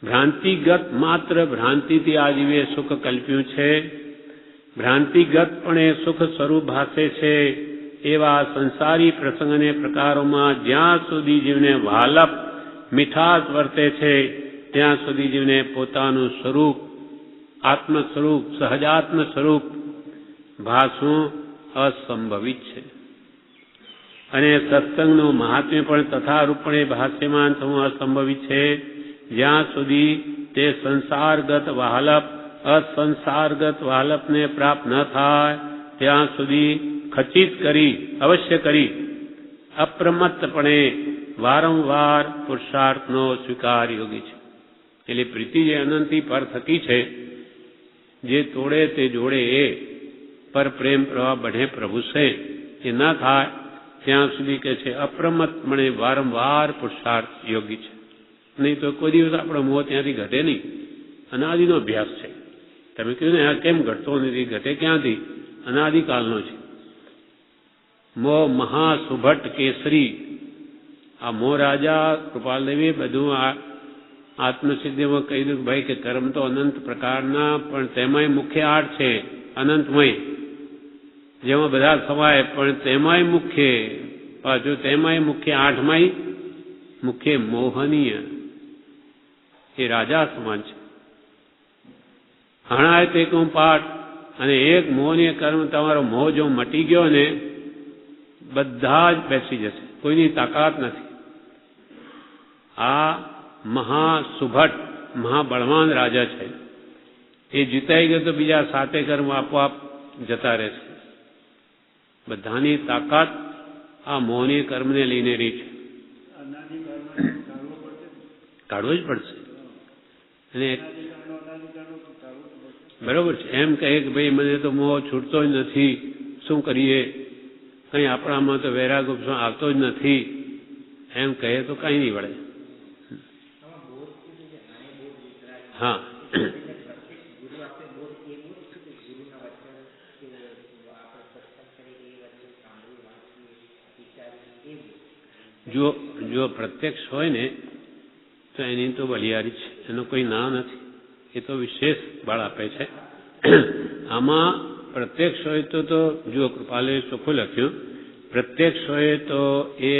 ભ્રાંતિગત માત્ર ભ્રાંતિથી આ જીવે સુખ કલ્પ્યું છે. ભ્રાંતિગતપણે સુખ સ્વરૂપ ભાસે છે. એવા સંસારી પ્રસંગ અને પ્રકારોમાં જ્યાં સુધી જીવને વાલપ મીઠાશ વર્તે છે ત્યાં સુધી જીવને પોતાનું સ્વરૂપ, આત્મ સ્વરૂપ, સહજાત્મ સ્વરૂપ ભાસવું અસંભવિત છે. અને સત્સંગનું મહાત્મ્ય પણ તથારૂપણે ભાષ્યમાન થવું અસંભવિત છે. જ્યાં સુધી તે સંસારગત વાહલપ અસંસારગત વાહલપને પ્રાપ્ત ન થાય ત્યાં સુધી ખચિત કરી, અવશ્ય કરી, અપ્રમત્તપણે વારંવાર પુરુષાર્થનો સ્વીકાર યોગી છે. એટલે પ્રીતિ જે અનંતી પર થકી છે, જે તોડે તે જોડે એ પર પ્રેમ પ્રવાહ બઢે પ્રભુ છે, એ ન થાય ત્યાં સુધી કે છે અપ્રમત્તપણે વારંવાર પુરુષાર્થ યોગી છે. નહીં તો કોઈ દિવસ આપણો મોહ ત્યાંથી ઘટે નહીં. અનાદિનો અભ્યાસ છે. તમે કહ્યું ને આ કેમ ઘટતો નથી? ઘટે ક્યાંથી? અનાદિકાલનો છે. મોહ મહાસુભટ કેસરી. આ મોહ રાજા કૃપાલદેવી બધું આ આત્મસિદ્ધિમાં કહી દીધું ભાઈ કે કર્મ તો અનંત પ્રકારના, પણ તેમાંય મુખ્ય 8 છે અનંતમય, જેમાં બધા સમાય, પણ તેમાંય મુખ્ય, પાછું તેમાંય મુખ્ય 8માંય મુખ્ય મોહનીય, એ રાજા સમાન છે. હણાય તે કહું પાઠ. અને એક મોહનીય કર્મ, તમારો મોહ જો મટી ગયો ને બધા જ બેસી જશે, કોઈની તાકાત નથી. આ મહાસુભટ મહાબળવાન રાજા છે. એ જીતાઈ ગયો તો બીજા 7 કર્મ આપોઆપ જતા રહેશે. બધાની તાકાત આ મોહનીય કર્મને લઈને રહી છે. કાઢવો જ પડશે. અને બરોબર છે. એમ કહે કે ભાઈ મને તો મોહ છૂટતો જ નથી, શું કરીએ? કંઈ આપણામાં તો વૈરાગ ઉપસો આવતો જ નથી, એમ કહે તો કંઈ નહીં વળે. હા, જો પ્રત્યક્ષ હોય ને તો એની તો બલિયારી છે, એનો કોઈ ના નથી. એ તો વિશેષ બળ આપે છે. આમાં પ્રત્યક્ષ હોય તો જો કૃપાલે ચોખ્ખું લખ્યું, પ્રત્યક્ષ હોય તો એ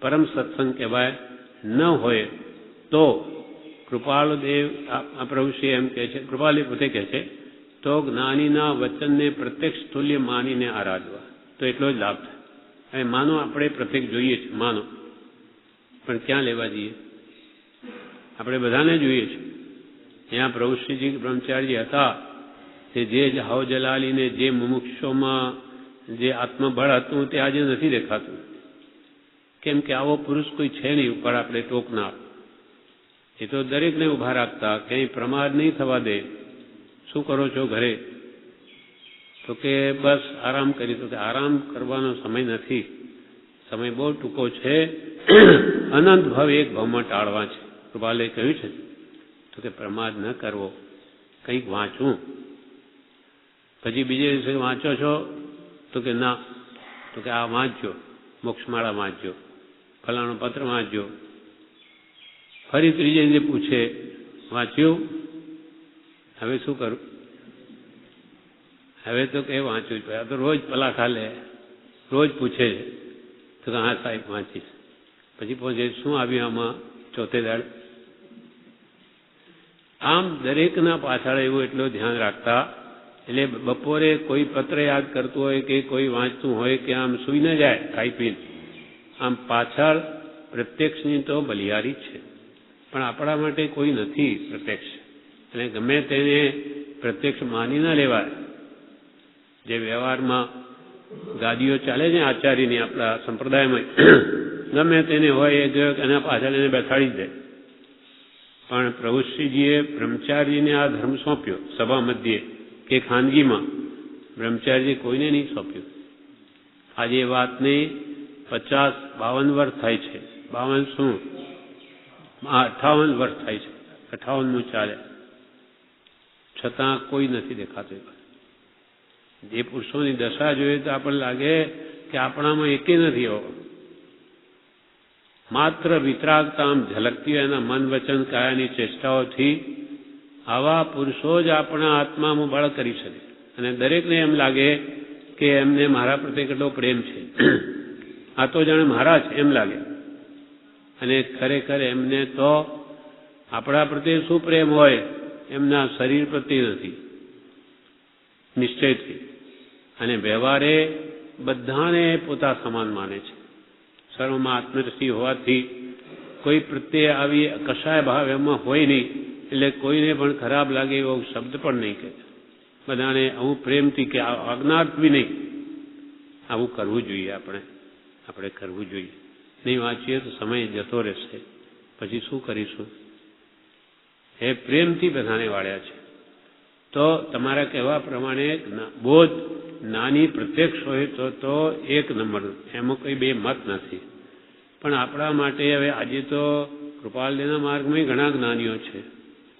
પરમ સત્સંગ કહેવાય. ન હોય તો કૃપાળુદેવ પ્રભુશ્રી એમ કહે છે, કૃપાલે પોતે કહે છે, તો જ્ઞાનીના વચનને પ્રત્યક્ષ તુલ્ય માનીને આરાધવા, તો એટલો જ લાભ થાય. હવે માનો આપણે પ્રત્યક્ષ જોઈએ છે, માનો, પણ ક્યાં લેવા જઈએ? આપણે બધાને જોઈએ છે. ત્યાં પ્રભુશ્રીજી બ્રહ્મચારી હતા, તે જે હાવ જલાલીને જે મુમુક્ષોમાં જે આત્મબળ હતું તે આજે નથી દેખાતું. કેમ કે આવો પુરુષ કોઈ છે નહીં ઉપર આપણે ટોકનાર. એ તો દરેકને ઉભા રાખતા, ક્યાંય પ્રમાદ નહીં થવા દે. શું કરો છો ઘરે? તો કે બસ આરામ કરી. તો કે આરામ કરવાનો સમય નથી, સમય બહુ ટૂંકો છે, અનંત ભાવ એક ભાવમાં ટાળવા છે. કૃપાલે કહ્યું છે તો કે પ્રમાદ ન કરવો, કંઈક વાંચવું. પછી બીજે દિવસે વાંચો છો? તો કે ના. તો કે આ વાંચજો, મોક્ષમાળા વાંચજો, ફલાણો પત્ર વાંચજો. ફરી ત્રીજે દિવસે પૂછે વાંચ્યું? હવે શું કરું? હવે તો કે વાંચવું જ પડે. આ તો રોજ પલાખા લે, રોજ પૂછે છે. તો કે હા સાહેબ વાંચીશ. પછી પહોંચે શું આવ્યું આમાં ચોથે દાડે? આમ દરેકના પાછળ એવું એટલું ધ્યાન રાખતા. એટલે બપોરે કોઈ પત્ર યાદ કરતું હોય કે કોઈ વાંચતું હોય કે આમ સૂઈ ન જાય ખાઈ પીને, આમ પાછળ પ્રત્યક્ષની તો બલિયારી છે. પણ આપણા માટે કોઈ નથી પ્રત્યક્ષ, એટલે ગમે તેને પ્રત્યક્ષ માની ન લેવાય. જે વ્યવહારમાં ગાદીઓ ચાલે છે આચાર્યની આપણા સંપ્રદાયમાં, ગમે તેને હોય એ ગયો એના પાછળ એને બેસાડી જ દે. પણ પ્રભુશ્રીજીએ બ્રહ્મચારીજીને આ ધર્મ સોંપ્યો સભા મધ્યે કે ખાનગીમાં. બ્રહ્મચારીજી કોઈને નહીં સોંપ્યું. આજે એ વાતને 50-52 વર્ષ થાય છે. 52 શું 58 વર્ષ થાય છે. 58મું ચાલે, છતાં કોઈ નથી દેખાતું. જે પુરુષોની દશા જોઈએ તો આપણને લાગે કે આપણામાં એકે નથી એવો. માત્ર વિતરાગતા આમ ઝલકતી હોય એના મન વચન કાયાની ચેષ્ટાઓથી આવા પુરુષો જ આપણા આત્મામાં બળ કરી શકે. અને દરેકને એમ લાગે કે એમને મારા પ્રત્યે કેટલો પ્રેમ છે, આ તો જાણે મારા જ એમ લાગે. અને ખરેખર એમને તો આપણા પ્રત્યે શું પ્રેમ હોય, એમના શરીર પ્રત્યે નથી નિશ્ચયથી. અને વ્યવહારે બધાને પોતા સમાન માને છે. સર્વમાં આત્મદૃષ્ટિ હોવાથી કોઈ પ્રત્યે આવી કશાય ભાવ એમાં હોય નહીં, એટલે કોઈને પણ ખરાબ લાગે એવો શબ્દ પણ નહીં કહે. બધાને આવું પ્રેમથી કે આજ્ઞાર્થ બી નહીં. આવું કરવું જોઈએ. આપણે કરવું જોઈએ. નહીં વાંચીએ તો સમય જતો રહેશે, પછી શું કરીશું? એ પ્રેમથી બધાને વાળ્યા છે. તો તમારા કહેવા પ્રમાણે બોધ નાની પ્રત્યક્ષ હોય તો એક નંબર, એમાં કોઈ બે મત નથી. પણ આપણા માટે હવે આજે તો કૃપાલજીના માર્ગમાં ઘણા જ્ઞાનીઓ છે,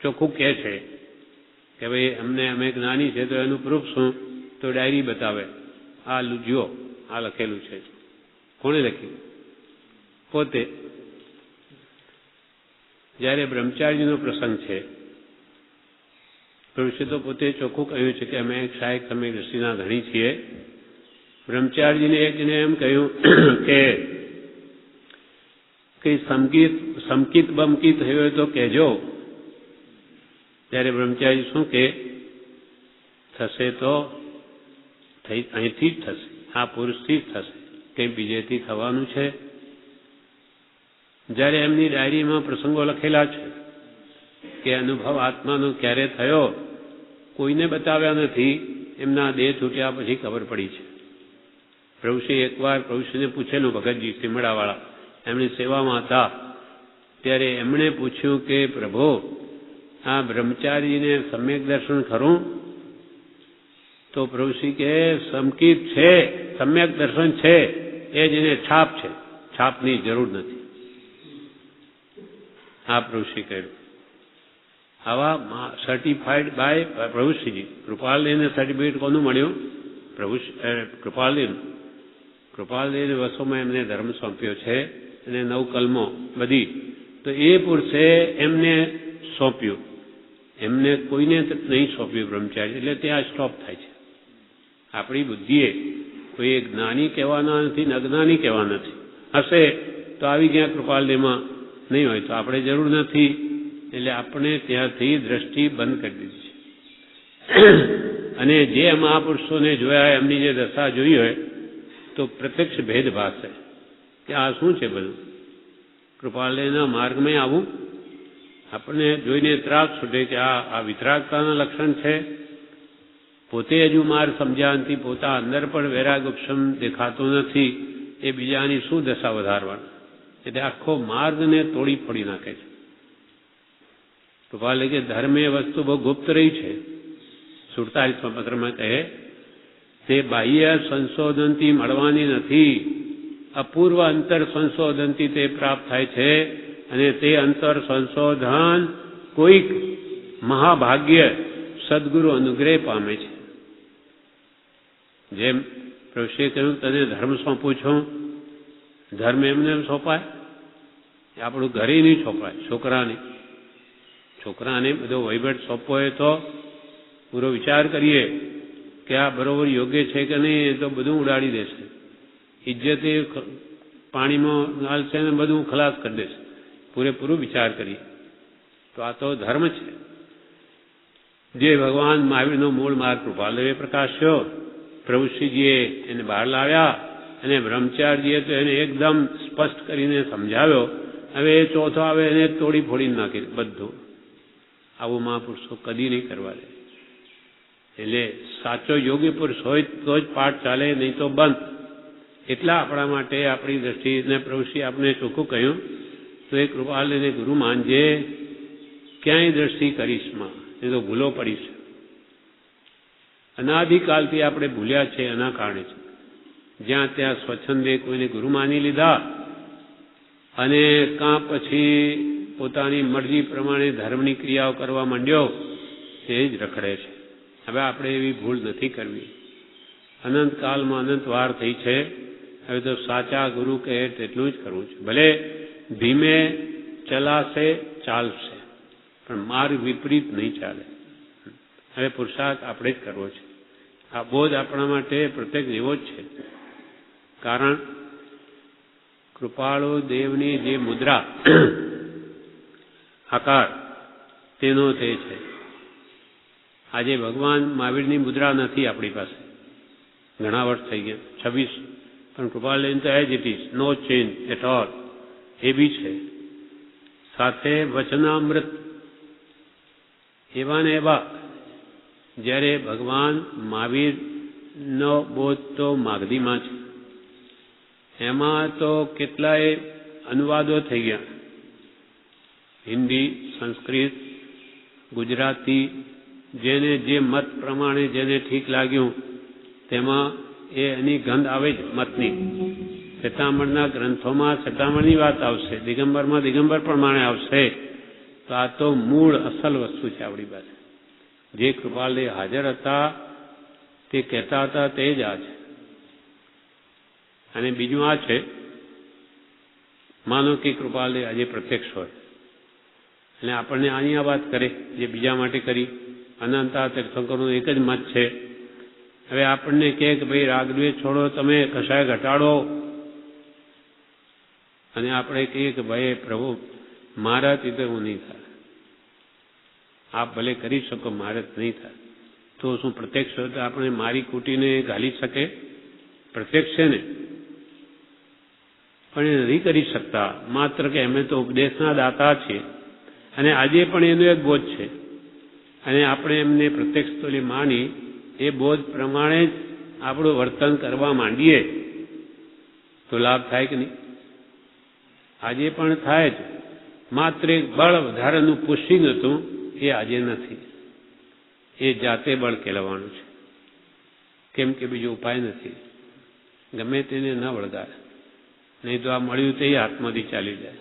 ચોખ્ખું કહે છે કે ભાઈ અમે જ્ઞાની છે. તો એનું પ્રૂફ શું? તો ડાયરી બતાવે, આ જુઓ આ લખેલું છે. કોણે લખ્યું? પોતે. જ્યારે બ્રહ્મચારીજીનો પ્રસંગ છે, પ્રભુશ્રી તો પોતે ચોખ્ખું કહ્યું છે કે અમે સહાયક સમય દ્રષ્ટિના ધણી છીએ. બ્રહ્મચારીજીને એકને એમ કહ્યું કે સમકિત બમકિત થયું હોય તો કહેજો. ત્યારે બ્રહ્મચારી શું કે થશે તો અહીંથી જ થશે, આ પુરુષથી જ થશે, કંઈ બીજેથી થવાનું છે? જ્યારે એમની ડાયરીમાં પ્રસંગો લખેલા છે કે અનુભવ આત્માનો ક્યારે થયો, કોઈને બતાવ્યા નથી. એમના દેહ છૂટ્યા પછી ખબર પડી છે. પ્રભુશ્રી એકવાર પ્રભુશ્રીને પૂછેલું, ભગતજી સીમડાવાળા એમની સેવામાં હતા, ત્યારે એમણે પૂછ્યું કે પ્રભુ આ બ્રહ્મચારીને સમ્યક દર્શન ખરું? તો પ્રભુશ્રી કે સમકિત છે, સમ્યક દર્શન છે, એ જ એને છાપ છે, છાપની જરૂર નથી. આ પ્રભુશ્રી કહ્યું. આવા સર્ટિફાઈડ બાય પ્રભુશ્રીજી. કૃપાલદેવને સર્ટિફિકેટ કોનું મળ્યું? કૃપાલદેવને વર્ષોમાં એમને ધર્મ સોંપ્યો છે અને 9 કલમો બધી. તો એ પુરુષે એમને સોંપ્યું, એમને કોઈને નહીં સોંપ્યું બ્રહ્મચારી. એટલે ત્યાં સ્ટોપ થાય છે. આપણી બુદ્ધિએ કોઈ જ્ઞાની કહેવાના નથી, અજ્ઞાની કહેવા નથી. હશે તો આવી ગયા કૃપાલદેવમાં, નહીં હોય તો આપણે જરૂર નથી. એટલે આપણે ત્યાંથી દ્રષ્ટિ બંધ કરી દીધી છે. અને જે મહાપુરુષોને જોયા એમની જે દશા જોઈ હોય તો પ્રત્યક્ષ ભેદ ભાસે કે આ શું છે બધું. કૃપાલયના માર્ગમાં આવું આપણને જોઈને ત્રાસ છૂટે કે આ વિતરાગતાના લક્ષણ છે. પોતે હજુ માર્ગ સમજ્યા નથી, પોતા અંદર પણ વૈરાગ ઉપશમ દેખાતો નથી, એ બીજાની શું દશા વધારવાની? એટલે આખો માર્ગને તોડી ફોડી નાખે છે. કૃપાલે કે ધર્મ એ વસ્તુ બહુ ગુપ્ત રહી છે. 47મા પત્રમાં કહે તે બાહ્ય સંશોધનથી મળવાની નથી, અપૂર્વ અંતર સંશોધનથી તે પ્રાપ્ત થાય છે. અને તે અંતર સંશોધન કોઈક મહાભાગ્ય સદગુરુ અનુગ્રહ પામે છે. જેમ પ્રભુશ્રીએ કહ્યું તને ધર્મ સોંપું છું, ધર્મ એમને સોંપાય? આપણું ઘરે નહીં સોંપાય. છોકરાને બધો વહીવટ સોંપવો હોય તો પૂરો વિચાર કરીએ કે આ બરોબર યોગ્ય છે કે નહીં. એ તો બધું ઉડાડી દેશે, ઇજ્જતે પાણીમાં ગાલશે ને બધું ખલાસ કરી દેશે. પૂરેપૂરો વિચાર કરીએ તો આ તો ધર્મ છે. જે ભગવાન મહાવીરનો મૂળ માર્ગ કૃપાલદેવે પ્રકાશ્યો, પ્રભુશ્રીજીએ એને બહાર લાવ્યા અને બ્રહ્મચારીજીએ તો એને એકદમ સ્પષ્ટ કરીને સમજાવ્યો. હવે એ ચોથો આવે એને તોડી ફોડીને નાખી બધું. આવું મહાપુરુષો કદી નહીં કરવા દે. એટલે સાચો યોગી પુરુષ હોય તો જ પાઠ ચાલે, નહીં તો બંધ. એટલા આપણા માટે આપણી દ્રષ્ટિને પ્રભુશ્રી આપણે ચોખ્ખું કહ્યું તો એ કૃપાલને ગુરુ માનજે ક્યાંય દ્રષ્ટિ કરીશમાં, એ તો ભૂલો પડીશ. અનાદિકાલથી આપણે ભૂલ્યા છે એના કારણે છે. જ્યાં ત્યાં સ્વચ્છંદે કોઈને ગુરુ માની લીધા અને કાં પછી પોતાની મરજી પ્રમાણે ધર્મની ક્રિયાઓ કરવા માંડ્યો, તે જ રખડે છે. હવે આપણે એવી ભૂલ નથી કરવી. અનંતકાલમાં અનંત વાર થઈ છે. હવે તો સાચા ગુરુ કહે તેટલું જ કરવું છે. ભલે ધીમે ચલાશે, ચાલશે, પણ માર્ગ વિપરીત નહીં ચાલે. હવે પુરુષાર્થ આપણે જ કરવો છે. આ બોધ આપણા માટે પ્રત્યેક એવો જ છે. કારણ કૃપાળુ દેવની જે મુદ્રા આકાર તેનો તે છે. આજે ભગવાન મહાવીરની મુદ્રા નથી આપણી પાસે, ઘણા વર્ષ થઈ ગયા, 26, પણ કૃપાળુ તો as it is, no change at all, એ બી છે. સાથે વચનામૃત એવા ને એવા. જ્યારે ભગવાન મહાવીરનો બોધ તો માગધીમાં છે, એમાં તો કેટલાય અનુવાદો થઈ ગયા, હિન્દી, સંસ્કૃત, ગુજરાતી, જેને જે મત પ્રમાણે જેને ઠીક લાગ્યું તેમાં એની ગંધ આવે જ મતની. શ્વેતાંબરના ગ્રંથોમાં શ્વેતાંબરની વાત આવશે, દિગંબરમાં દિગંબર પ્રમાણે આવશે. તો આ તો મૂળ અસલ વસ્તુ છે આપણી પાસે. જે કૃપાલદેવ હાજર હતા તે કહેતા હતા તે જ આ છે. અને બીજું આ છે, માનો કે કૃપાલદેવ આજે પ્રત્યક્ષ હોય અને આપણને આની આ વાત કરે જે બીજા માટે કરી, અનંતા તીર્થંકરનો એક જ મત છે. હવે આપણને કહે કે ભાઈ રાગદ્વેષ છોડો, તમે કશાય ઘટાડો, અને આપણે કહીએ કે ભાઈ પ્રભુ મારાથી તો હું નહીં થાય, આપ ભલે કરી શકો, મારે નહીં થાય. તો શું પ્રત્યક્ષ હોય તો આપણે મારી કૂટીને ઘાલી શકે? પ્રત્યક્ષ છે ને, પણ એ નથી કરી શકતા. માત્ર કે અમે તો ઉપદેશના દાતા છીએ અને આજે પણ એનો એક બોધ છે, અને આપણે એમને પ્રત્યક્ષ તો માની એ બોધ પ્રમાણે જ આપણું વર્તન કરવા માંડીએ તો લાભ થાય કે નહીં? આજે પણ થાય જ. માત્ર એક બળ વધારાનું પુશિંગ હતું, એ આજે નથી. એ જાતે બળ કેળવવાનું છે, કેમ કે બીજો ઉપાય નથી. ગમે તેને ન વળગાડે, નહીં તો આ મળ્યું તે હાથમાંથી ચાલી જાય.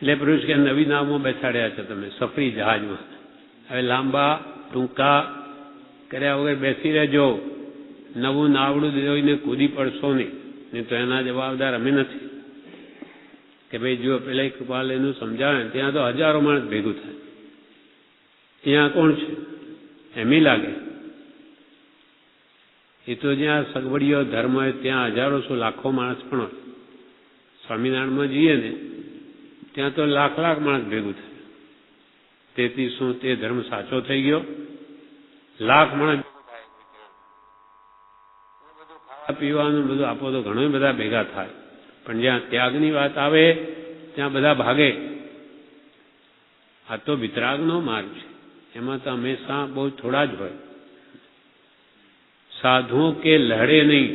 એટલે પુરુષ કે નવી નાવમાં બેસાડ્યા છો તમે, સફરી જહાજમાં. હવે લાંબા ટૂંકા કર્યા વગર બેસી રહેજો. નવું નાવડું જોઈને કૂદી પડશો નહીં તો એના જવાબદાર અમે નથી. કે ભાઈ જો પેલા કૃપાલયનું સમજાવે ત્યાં તો હજારો માણસ ભેગું થાય, ત્યાં કોણ છે એમ લાગે. એ તો જ્યાં સગવડીઓ ધર્મ હોય ત્યાં હજારો શું લાખો માણસ પણ હોય. સ્વામિનારાયણમાં જઈએ ને ત્યાં તો લાખ લાખ માણસ ભેગું થાય. તેથી શું તે ધર્મ સાચો થઈ ગયો? લાખ માણસ ખાવા પીવાનું બધું આપો તો ઘણો બધા ભેગા થાય, પણ જ્યાં ત્યાગની વાત આવે ત્યાં બધા ભાગે. આ તો વિતરાગનો માર્ગ છે, એમાં તો હંમેશા બહુ થોડા જ હોય. સાધુઓ કે લડે નહીં,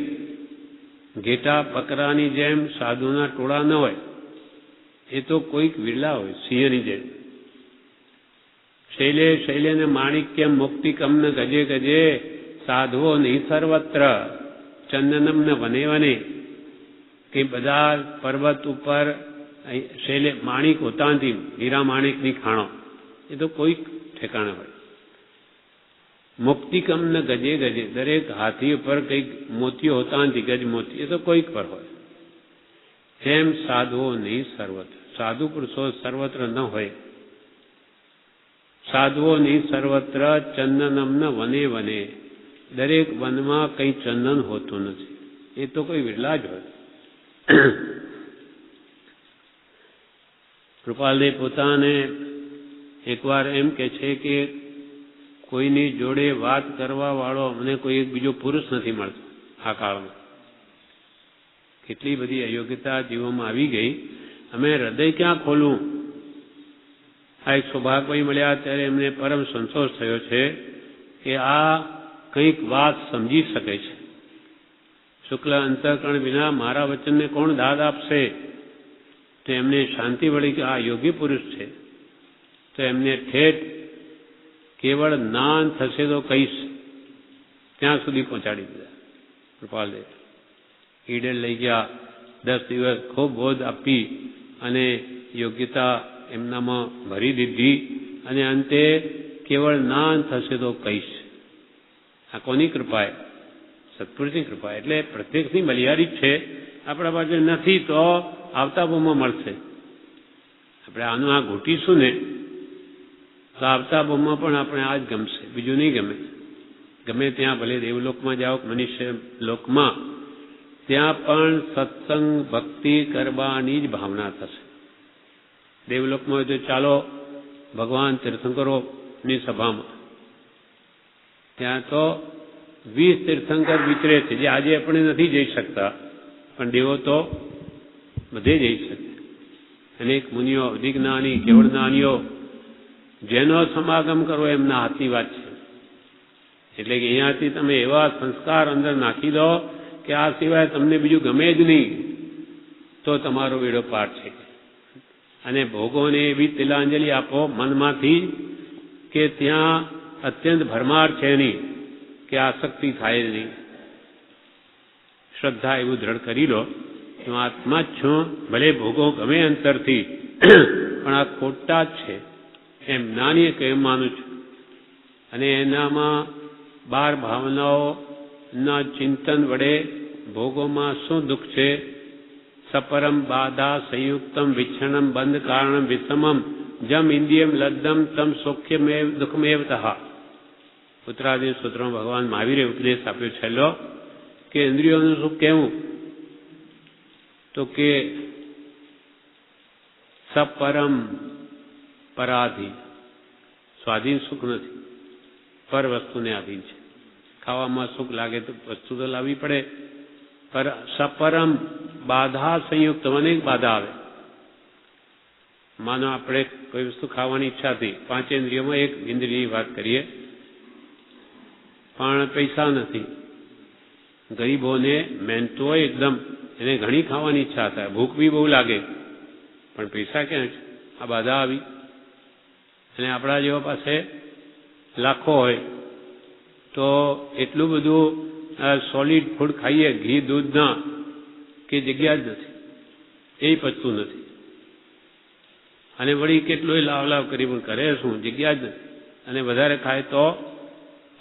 ઘેટા પકરાની જેમ સાધુના ટોળા ન હોય. એ તો કોઈક વિરલા હોય, સિંહની જેમ. શૈલે શૈલે ને માણિક્યમ મુક્તિ કમને ગજે ગજે, સાધુઓ નહીં સર્વત્ર ચંદનમ ને વને વને. કે બધા પર્વત ઉપર શૈલે માણિક હોતાંથી, હીરા માણિકની ખાણો, એ તો કોઈક ઠેકાણે હોય. મુક્તિકમ ને ગજે ગજે, દરેક હાથી ઉપર કંઈક મોતીઓ હોતાંથી, ગજ મોતી, એ તો કોઈક પર હોય. એમ સાધુઓ નહીં સર્વત્ર, સાધુ પુરુષો સર્વત્ર ન હોય. સાધુઓ નહીં સર્વત્ર ચંદનમ ન વને વને, દરેક વનમાં કંઈ ચંદન હોતું નથી, એ તો કોઈ વિરલા જ હોય. કૃપાલદેવ પોતાને એકવાર એમ કે છે કે કોઈની જોડે વાત કરવા વાળો અમને કોઈ એક બીજો પુરુષ નથી મળતો આ કાળમાં. કેટલી બધી અયોગ્યતા જીવોમાં આવી ગઈ, અમે હૃદય ક્યાં ખોલવું? આ એક સૌભાગભાઈ મળ્યા ત્યારે એમને પરમ સંતોષ થયો છે કે આ કંઈક વાત સમજી શકે છે. શુક્લ અંતઃકરણ વિના મારા વચનને કોણ દાદ આપશે? તો એમને શાંતિ વળી કે આ યોગી પુરુષ છે, તો એમને ઠેઠ કેવળ જ્ઞાન થશે તો કહીશ ત્યાં સુધી પહોંચાડી દીધા કૃપાલદેવ. ઈડર લઈ ગયા, 10 દિવસ ખૂબ બોધ આપી અને યોગ્યતા એમનામાં ભરી દીધી અને અંતે કેવળ જ્ઞાન થશે તો કહીશ. આ કોની કૃપાએ? સત્પુરુષની કૃપા. એટલે પ્રત્યક્ષની બલિહારી જ છે, આપણા પાસે નથી તો આવતા ભાવમાં મળશે. આપણે આનું આ ઘૂંટીશું ને તો આવતા ભાવમાં પણ આપણે આ જ ગમશે, બીજું નહીં ગમે. ગમે ત્યાં ભલે દેવલોકમાં જાઓ, મનુષ્ય લોકમાં, ત્યાં પણ સત્સંગ ભક્તિ કરવાની જ ભાવના થશે. દેવલોકમાં હોય તો ચાલો ભગવાન તીર્થંકરોની સભામાં, ત્યાં તો 20 તીર્થંકર વિચરે છે, જે આજે આપણે નથી જઈ શકતા, પણ દેવો તો બધે જઈ શકે. અનેક મુનિઓ, વિજ્ઞાની, કેવળ જ્ઞાનીઓ, જેનો સમાગમ કરવો એમના હાથની વાત છે. એટલે કે અહીંયાથી તમે એવા સંસ્કાર અંદર નાખી દો કે આ સિવાય તમને બીજું ગમે જ નહીં, તો તમારો વેડો પાર છે. અને ભોગોને એવી તિલાંજલિ આપો મનમાંથી કે ત્યાં અત્યંત ભરમાર છે નહીં, કે આસક્તિ થાય જ નહીં. શ્રદ્ધા એવું દ્રઢ કરી લો, હું આત્મા જ છું, ભલે ભોગો ગમે અંતરથી, પણ આ ખોટા જ છે એમ જ્ઞાનીએ કેમ માનું છું. અને એનામાં 12 ભાવનાઓના ચિંતન વડે ભોગોમાં શું દુઃખ છે, સપરમ બાધા સંયુક્તમ વિચ્છણમ બંધ કારણમ વિષમમ જમ ઇન્દ્રિયમ લદ્દમ તમ સૌખ્યમેવ દુઃખમેવ તઃ. ઉત્તરાદિ સૂત્રમાં ભગવાન મહાવીરે ઉપદેશ આપ્યો છેલ્લો કે ઇન્દ્રિયોનું સુખ કેવું, તો કે સપરમ પરાધીન, સ્વાધીન સુખ નથી, પર વસ્તુને આધીન છે. ખાવામાં સુખ લાગે તો વસ્તુ તો લાવવી પડે, પર સપરમ બાધા સંયુક્ત, અનેક બાધા આવે. માનો આપણે કોઈ વસ્તુ ખાવાની ઈચ્છા થઈ, 5 ઇન્દ્રિયોમાં એક ઇન્દ્રિયની વાત કરીએ, પણ પૈસા નથી. ગરીબોને મહેનતો હોય એકદમ, એને ઘણી ખાવાની ઈચ્છા થાય, ભૂખ બી બહુ લાગે, પણ પૈસા ક્યાં છે? આ બાધા આવી. અને આપણા જેવા પાસે લાખો હોય તો એટલું બધું સોલિડ ફૂડ ખાઈએ, ઘી દૂધના, કે જગ્યા જ નથી, એ પચતું નથી. અને વળી કેટલોય લાવ લાવ કરી પણ કરે શું, જગ્યા જ નથી. અને વધારે ખાય તો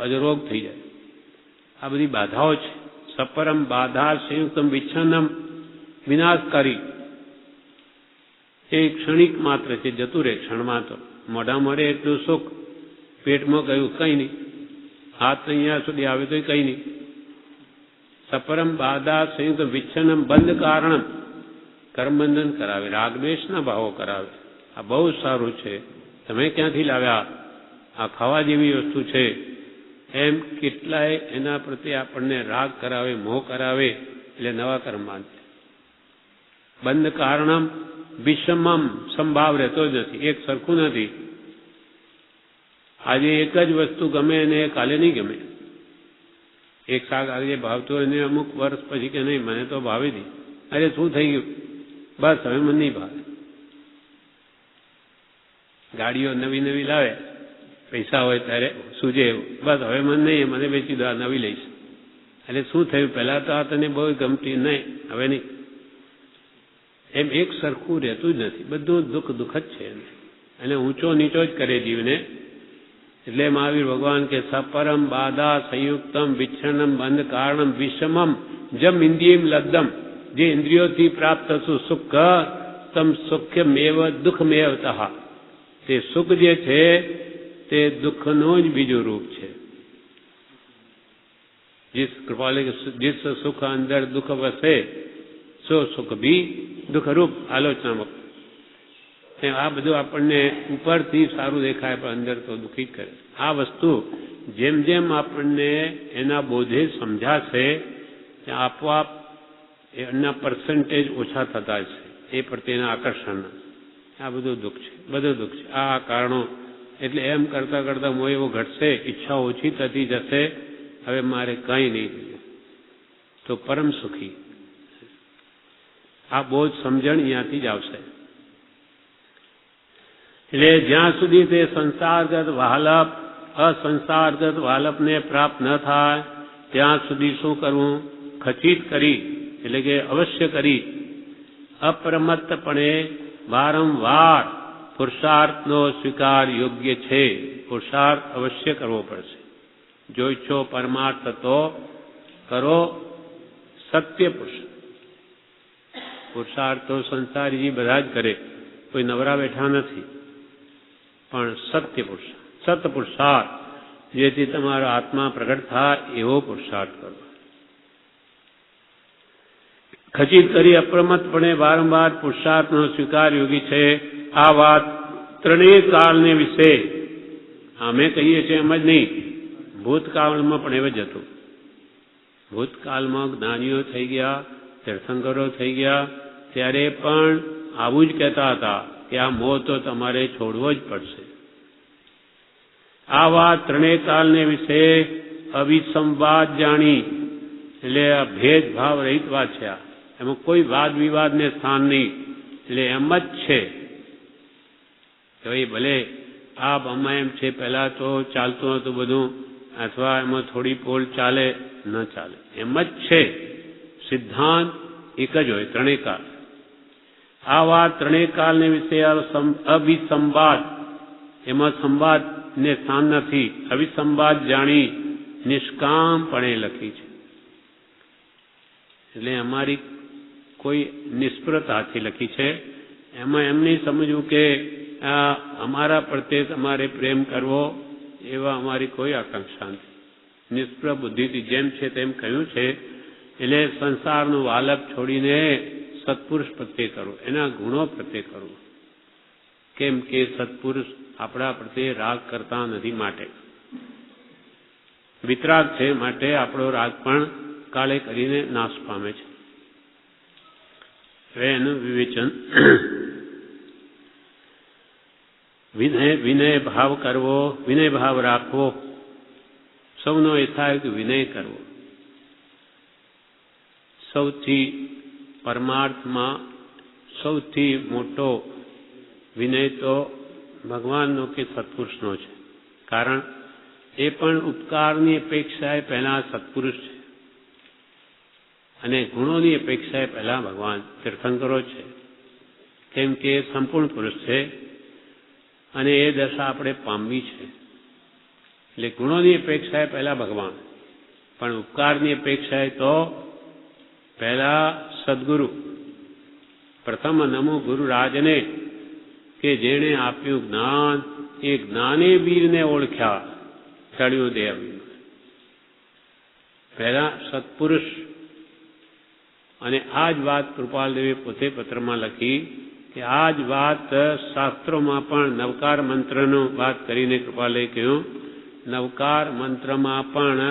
અજરોગ થઈ જાય. આ બધી બાધાઓ છે. સપરમ બાધા સંયુક્તમ વિચ્છન્નમ વિનાશકારી. એ ક્ષણિક માત્ર છે, જતું રહે ક્ષણમાં. તો મોઢા મરે એટલું સુખ, પેટમાં ગયું કંઈ નહીં, હાથ અહીંયા સુધી આવે તો કંઈ નહીં. સપરમ બાધા સંયુક્ત વિચ્છન્નમ બંધ કારણમ, કર્મબંધન કરાવે, રાગદ્વેષના ભાવો કરાવે. આ બહુ સારું છે, તમે ક્યાંથી લાવ્યા, આ ખાવા જેવી વસ્તુ છે, એમ કેટલાય એના પ્રત્યે આપણને રાગ કરાવે, મોહ કરાવે, એટલે નવા કર્મ બાંધે. બંધ કારણમ વિષમમ, સંભાવ રહેતો જ નથી, એક સરખું નથી. આજે એક જ વસ્તુ ગમે અને કાલે નહીં ગમે. એક શાક આજે ભાવતો એને અમુક વર્ષ પછી કે નહીં મને તો ભાવે નહીં, અરે શું થઈ ગયું, બસ હવે મને નહીં ભાવે. ગાડીઓ નવી નવી લાવે, પૈસા હોય ત્યારે સૂજે એવું, બસ હવે મને નહીં, મને વેચી દો, નવી લઈશ. એટલે શું થયું, પહેલા તો આ તને બહુ ગમતી, નહીં હવે નહીં. એમ એક સરખું રહેતું જ નથી, બધું દુઃખ દુઃખ જ છે. અને ઊંચો નીચો જ કરે જીવને. એટલે મહાવીર ભગવાન કે સપરમ બાધા સંયુક્તમ વિચ્છન્નમ બંધ કારણમ વિષમમ જમ ઇન્દ્રિયમ લદ્દમ. જે ઇન્દ્રિયોથી પ્રાપ્ત થતું સુખ, તમ સુખ્યમેવ દુઃખમેવ તઃ. તે સુખ જે છે તે દુઃખનું જ બીજું રૂપ છે. जिस कृपाले जिस सुख अंदर दुख वसे सो सुख भी दुख रूप. આલોચનામાં આ બધું આપણને ઉપરથી સારું દેખાય પણ અંદર તો દુઃખી જ કરે. આ વસ્તુ જેમ જેમ આપણને એના બોધે સમજાશે આપોઆપ એના પર્સન્ટેજ ઓછા થતા છે, એ પ્રત્યેના આકર્ષણના. આ બધું દુઃખ છે, બધું દુઃખ છે. આ કારણો એટલે એમ કરતાં કરતાં મોહ એવો ઘટશે, ઈચ્છા ઓછી થતી જશે, હવે મારે કંઈ નહીં જોઈએ તો પરમ સુખી. આ બોધ સમજણ અહીંયાથી જ આવશે. એટલે જ્યાં સુધી તે સંસારગત વાહલપ અસંસારગત વાહલપને પ્રાપ્ત ન થાય ત્યાં સુધી શું કરવું? ખચિત કરી એટલે કે અવશ્ય કરી અપ્રમત્તપણે વારંવાર પુરુષાર્થનો સ્વીકાર યોગ્ય છે. પુરુષાર્થ અવશ્ય કરવો પડશે. જો ઈચ્છો પરમાર્થ તો કરો સત્ય પુરુષાર્થ તો સંસારીજી બધા જ કરે, કોઈ નવરા બેઠા નથી. પણ સત્ય પુરુષાર્થ જેથી તમારો આત્મા પ્રગટ થાય એવો પુરુષાર્થ કરો. ખચિત કરી અપ્રમત્તપણે વારંવાર પુરુષાર્થનો સ્વીકાર યોગી છે. આ વાત ત્રણેય કાળને વિશે અમે કહીએ છીએ એમ જ નહીં, ભૂતકાળમાં પણ એમ જ હતું. ભૂતકાળમાં જ્ઞાનીઓ થઈ ગયા, તીર્થંકરો થઈ ગયા, ત્યારે પણ આવું જ કહેતા હતા કે આ મોહ તો તમારે છોડવો જ પડશે. આ વાત ત્રણેય કાળને વિશે અવિસંવાદ જાણી એટલે આ ભેદભાવ રહિત વાત છે. એમાં કોઈ વાદ વિવાદને સ્થાન નહીં. એટલે એમ જ છે તો એ ભલે આ આમાં એમ છે પહેલા તો ચાલતું હતું બધું, અથવા એમાં થોડી પોલ ચાલે ન ચાલે, એમ જ છે. સિદ્ધાંત એક જ હોય ત્રણેય કાળ. આ વાત ત્રણેય કાળને વિશે અવિસંવાદ, એમાં સંવાદને સ્થાન નથી. અવિસંવાદ જાણી નિષ્કામપણે લખી છે. એટલે અમારી કોઈ નિષ્ફળતાથી લખી છે. એમાં એમ નહીં સમજવું કે અમારા પ્રત્યે તમારે પ્રેમ કરવો એવા અમારી કોઈ આકાંક્ષા નથી. નિષ્ફળ બુદ્ધિથી જેમ છે તેમ કહ્યું છે. એટલે સંસારનું વાલપ છોડીને સત્પુરુષ પ્રત્યે કરવું, એના ગુણો પ્રત્યે કરવું. કેમ કે સત્પુરુષ આપણા પ્રત્યે રાગ કરતા નથી, માટે વિતરાગ છે, માટે આપણો રાગ પણ કાળે કરીને નાશ પામે છે. હવે એનું વિવેચન વિનય ભાવ કરવો, વિનય ભાવ રાખવો. સૌનો એ થાય કે વિનય કરવો. સૌથી પરમાર્થમાં સૌથી મોટો વિનય તો ભગવાનનો કે સત્પુરુષનો છે. કારણ એ પણ ઉપકારની અપેક્ષાએ પહેલા સત્પુરુષ છે અને ગુણોની અપેક્ષાએ પહેલા ભગવાન તીર્થંકરો છે. કેમ કે એ સંપૂર્ણ પુરુષ છે અને એ દશા આપણે પામવી છે. એટલે ગુણોની અપેક્ષાએ પહેલા ભગવાન, પણ ઉપકારની અપેક્ષાએ તો પહેલા સદગુરુ. પ્રથમ નમો ગુરુ રાજને, કે જેણે આપ્યું જ્ઞાન, એ જ્ઞાને વીરને ઓળખ્યા ચડ્યું દેવ. પહેલા સત્પુરુષ. અને આ જ વાત કૃપાલદેવે પોતે પત્રમાં લખી કે આ જ વાત શાસ્ત્રોમાં પણ નવકાર મંત્રનો વાત કરીને કૃપાલએ કહ્યું, નવકાર મંત્રમાં પણ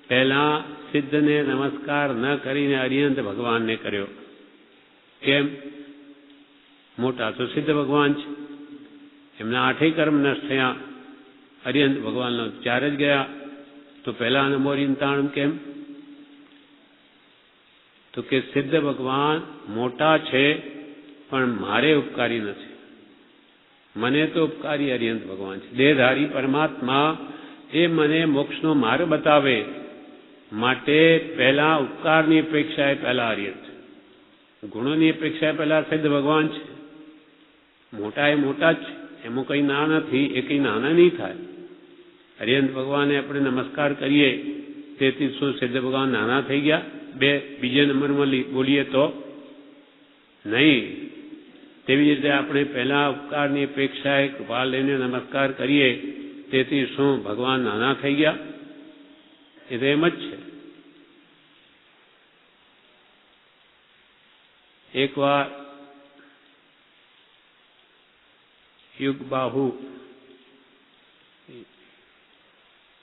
પહેલા સિદ્ધને નમસ્કાર ન કરીને અરિહંત ભગવાનને કર્યો. કેમ? મોટા તો સિદ્ધ ભગવાન છે, એમના આઠેય કર્મ નષ્ટ થયા, અરિહંત ભગવાનનો 4 જ ગયા. તો પહેલા નમોરિંતાણમ કેમ? તો કે સિદ્ધ ભગવાન મોટા છે પણ મારે ઉપકારી નથી, મને તો ઉપકારી અરિહંત ભગવાન છે. દેહધારી પરમાત્મા એ મને મોક્ષનો માર્ગ બતાવે, માટે પહેલા ઉપકારની અપેક્ષાએ પહેલા અરિહંત, ગુણોની અપેક્ષાએ પહેલા સિદ્ધ ભગવાન છે. મોટા એ મોટા જ છે, એમાં કંઈ ના નથી, એ કંઈ નાના નહીં થાય. અરિહંત ભગવાને આપણે નમસ્કાર કરીએ તેથી શું સિદ્ધ ભગવાન નાના થઈ ગયા? બીજે નંબરમાં બોલીએ તો નહીં. તેવી રીતે આપણે પહેલા ઉપકારની અપેક્ષાએ કૃપા લઈને નમસ્કાર કરીએ તેથી શું ભગવાન નાના થઈ ગયા? એ તો એમ જ છે. એકવાર યુગબાહુ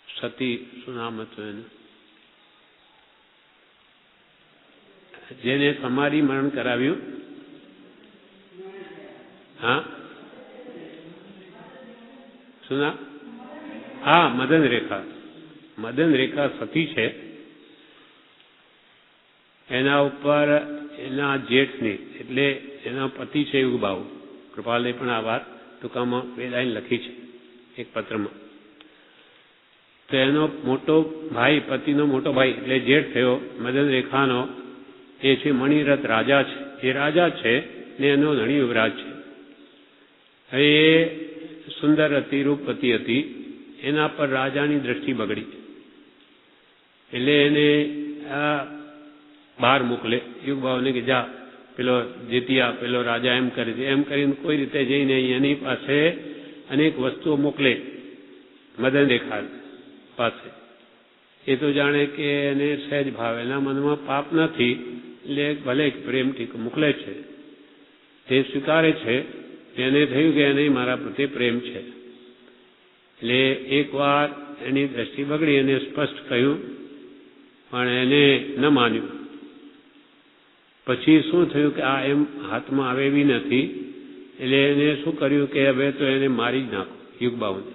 સતી, શું નામ હતું એનું, જેને સમાધિ મરણ કરાવ્યું. હા, શું નામ? હા, મદન રેખા. મદન રેખા સતી છે. એના ઉપર એના જેઠની એટલે એના પતિ છે યુગબાહુ, કૃપાલે પણ આ વાત ટૂંકામાં વેદાઈને લખી છે એક પત્રમાં. તો એનો મોટો ભાઈ, પતિનો મોટો ભાઈ એટલે જેઠ થયો મદન રેખાનો, એ છે મણિરથ રાજા છે. એ રાજા છે ને એનો ધણી યુવરાજ છે. હવે એ સુંદર હતી, રૂપવતી હતી. એના પર રાજાની દ્રષ્ટિ બગડી એટલે એને બહાર મોકલે યુગબાઓને કે જા પેલો જેતિયા પેલો રાજા એમ કરે છે. એમ કરીને કોઈ રીતે જઈને એની પાસે અનેક વસ્તુઓ મોકલે મદન રેખા પાસે. એ તો જાણે કે એને સહેજ ભાવ, એના મનમાં પાપ નથી એટલે ભલે પ્રેમથી મોકલે છે. તે સ્વીકારે છે. એને થયું કે એને મારા પ્રત્યે પ્રેમ છે. એટલે એકવાર એની દ્રષ્ટિ બગડી, એને સ્પષ્ટ કહ્યું પણ એને ન માન્યું. પછી શું થયું કે આ એમ હાથમાં આવે એવી નથી. એટલે એને શું કર્યું કે હવે તો એને મારી જ નાખો યુગબાઓને.